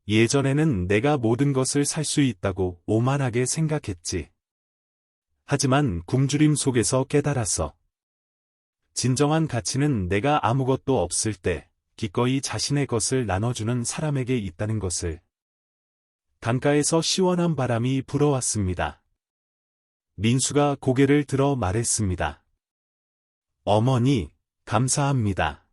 예전에는 내가 모든 것을 살 수 있다고 오만하게 생각했지. 하지만 굶주림 속에서 깨달았어. 진정한 가치는 내가 아무것도 없을 때 기꺼이 자신의 것을 나눠주는 사람에게 있다는 것을. 강가에서 시원한 바람이 불어왔습니다. 민수가 고개를 들어 말했습니다. 어머니, 감사합니다.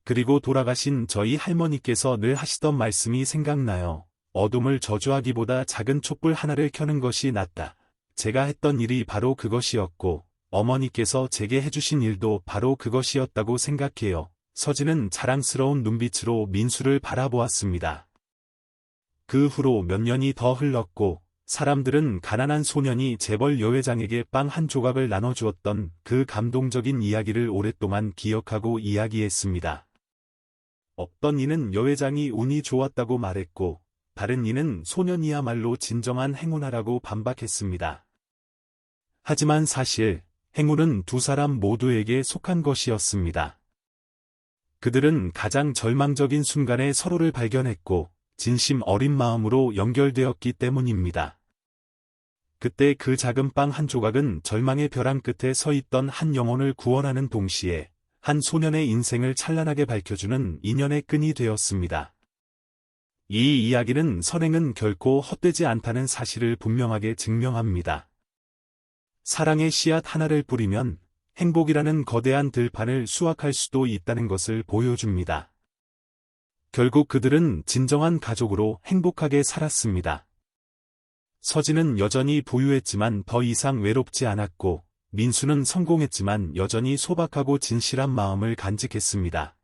그리고 돌아가신 저희 할머니께서 늘 하시던 말씀이 생각나요. 어둠을 저주하기보다 작은 촛불 하나를 켜는 것이 낫다. 제가 했던 일이 바로 그것이었고 어머니께서 제게 해주신 일도 바로 그것이었다고 생각해요. 서진은 자랑스러운 눈빛으로 민수를 바라보았습니다. 그 후로 몇 년이 더 흘렀고 사람들은 가난한 소년이 재벌 여회장에게 빵 한 조각을 나눠주었던 그 감동적인 이야기를 오랫동안 기억하고 이야기했습니다. 어떤 이는 여회장이 운이 좋았다고 말했고 다른 이는 소년이야말로 진정한 행운아라고 반박했습니다. 하지만 사실 행운은 두 사람 모두에게 속한 것이었습니다. 그들은 가장 절망적인 순간에 서로를 발견했고 진심 어린 마음으로 연결되었기 때문입니다. 그때 그 작은 빵 한 조각은 절망의 벼랑 끝에 서 있던 한 영혼을 구원하는 동시에 한 소년의 인생을 찬란하게 밝혀주는 인연의 끈이 되었습니다. 이 이야기는 선행은 결코 헛되지 않다는 사실을 분명하게 증명합니다. 사랑의 씨앗 하나를 뿌리면 행복이라는 거대한 들판을 수확할 수도 있다는 것을 보여줍니다. 결국 그들은 진정한 가족으로 행복하게 살았습니다. 서진은 여전히 부유했지만 더 이상 외롭지 않았고 민수는 성공했지만 여전히 소박하고 진실한 마음을 간직했습니다.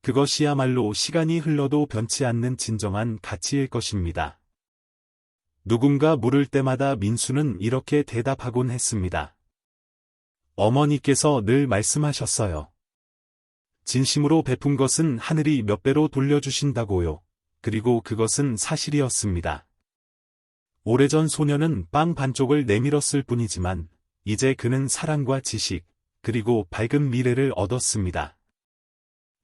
그것이야말로 시간이 흘러도 변치 않는 진정한 가치일 것입니다. 누군가 물을 때마다 민수는 이렇게 대답하곤 했습니다. 어머니께서 늘 말씀하셨어요. 진심으로 베푼 것은 하늘이 몇 배로 돌려주신다고요. 그리고 그것은 사실이었습니다. 오래전 소년은 빵 반쪽을 내밀었을 뿐이지만 이제 그는 사랑과 지식, 그리고 밝은 미래를 얻었습니다.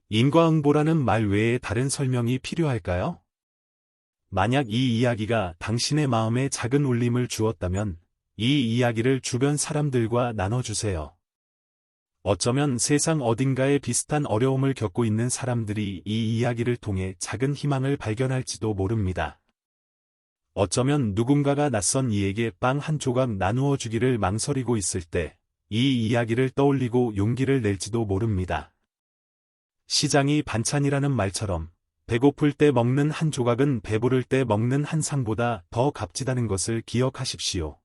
인과응보라는 말 외에 다른 설명이 필요할까요? 만약 이 이야기가 당신의 마음에 작은 울림을 주었다면 이 이야기를 주변 사람들과 나눠주세요. 어쩌면 세상 어딘가에 비슷한 어려움을 겪고 있는 사람들이 이 이야기를 통해 작은 희망을 발견할지도 모릅니다. 어쩌면 누군가가 낯선 이에게 빵 한 조각 나누어 주기를 망설이고 있을 때 이 이야기를 떠올리고 용기를 낼지도 모릅니다. 시장이 반찬이라는 말처럼 배고플 때 먹는 한 조각은 배부를 때 먹는 한 상보다 더 값지다는 것을 기억하십시오.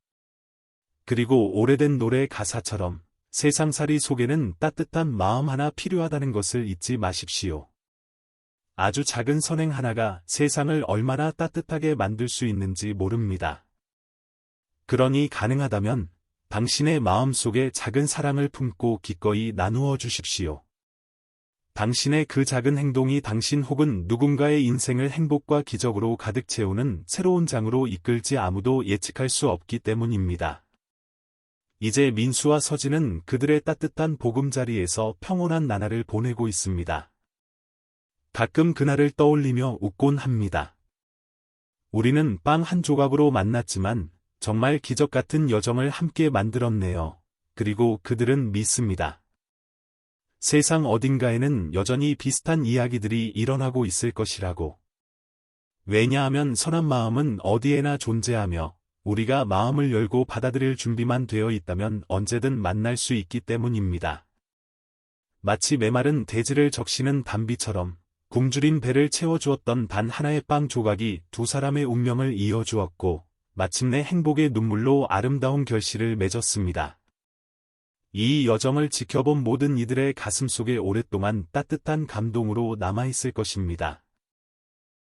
그리고 오래된 노래 가사처럼 세상살이 속에는 따뜻한 마음 하나 필요하다는 것을 잊지 마십시오. 아주 작은 선행 하나가 세상을 얼마나 따뜻하게 만들 수 있는지 모릅니다. 그러니 가능하다면 당신의 마음속에 작은 사랑을 품고 기꺼이 나누어 주십시오. 당신의 그 작은 행동이 당신 혹은 누군가의 인생을 행복과 기적으로 가득 채우는 새로운 장으로 이끌지 아무도 예측할 수 없기 때문입니다. 이제 민수와 서진은 그들의 따뜻한 보금자리에서 평온한 나날을 보내고 있습니다. 가끔 그날을 떠올리며 웃곤 합니다. 우리는 빵 한 조각으로 만났지만 정말 기적 같은 여정을 함께 만들었네요. 그리고 그들은 믿습니다. 세상 어딘가에는 여전히 비슷한 이야기들이 일어나고 있을 것이라고. 왜냐하면 선한 마음은 어디에나 존재하며 우리가 마음을 열고 받아들일 준비만 되어 있다면 언제든 만날 수 있기 때문입니다. 마치 메마른 대지를 적시는 단비처럼 굶주린 배를 채워주었던 단 하나의 빵 조각이 두 사람의 운명을 이어주었고 마침내 행복의 눈물로 아름다운 결실을 맺었습니다. 이 여정을 지켜본 모든 이들의 가슴속에 오랫동안 따뜻한 감동으로 남아있을 것입니다.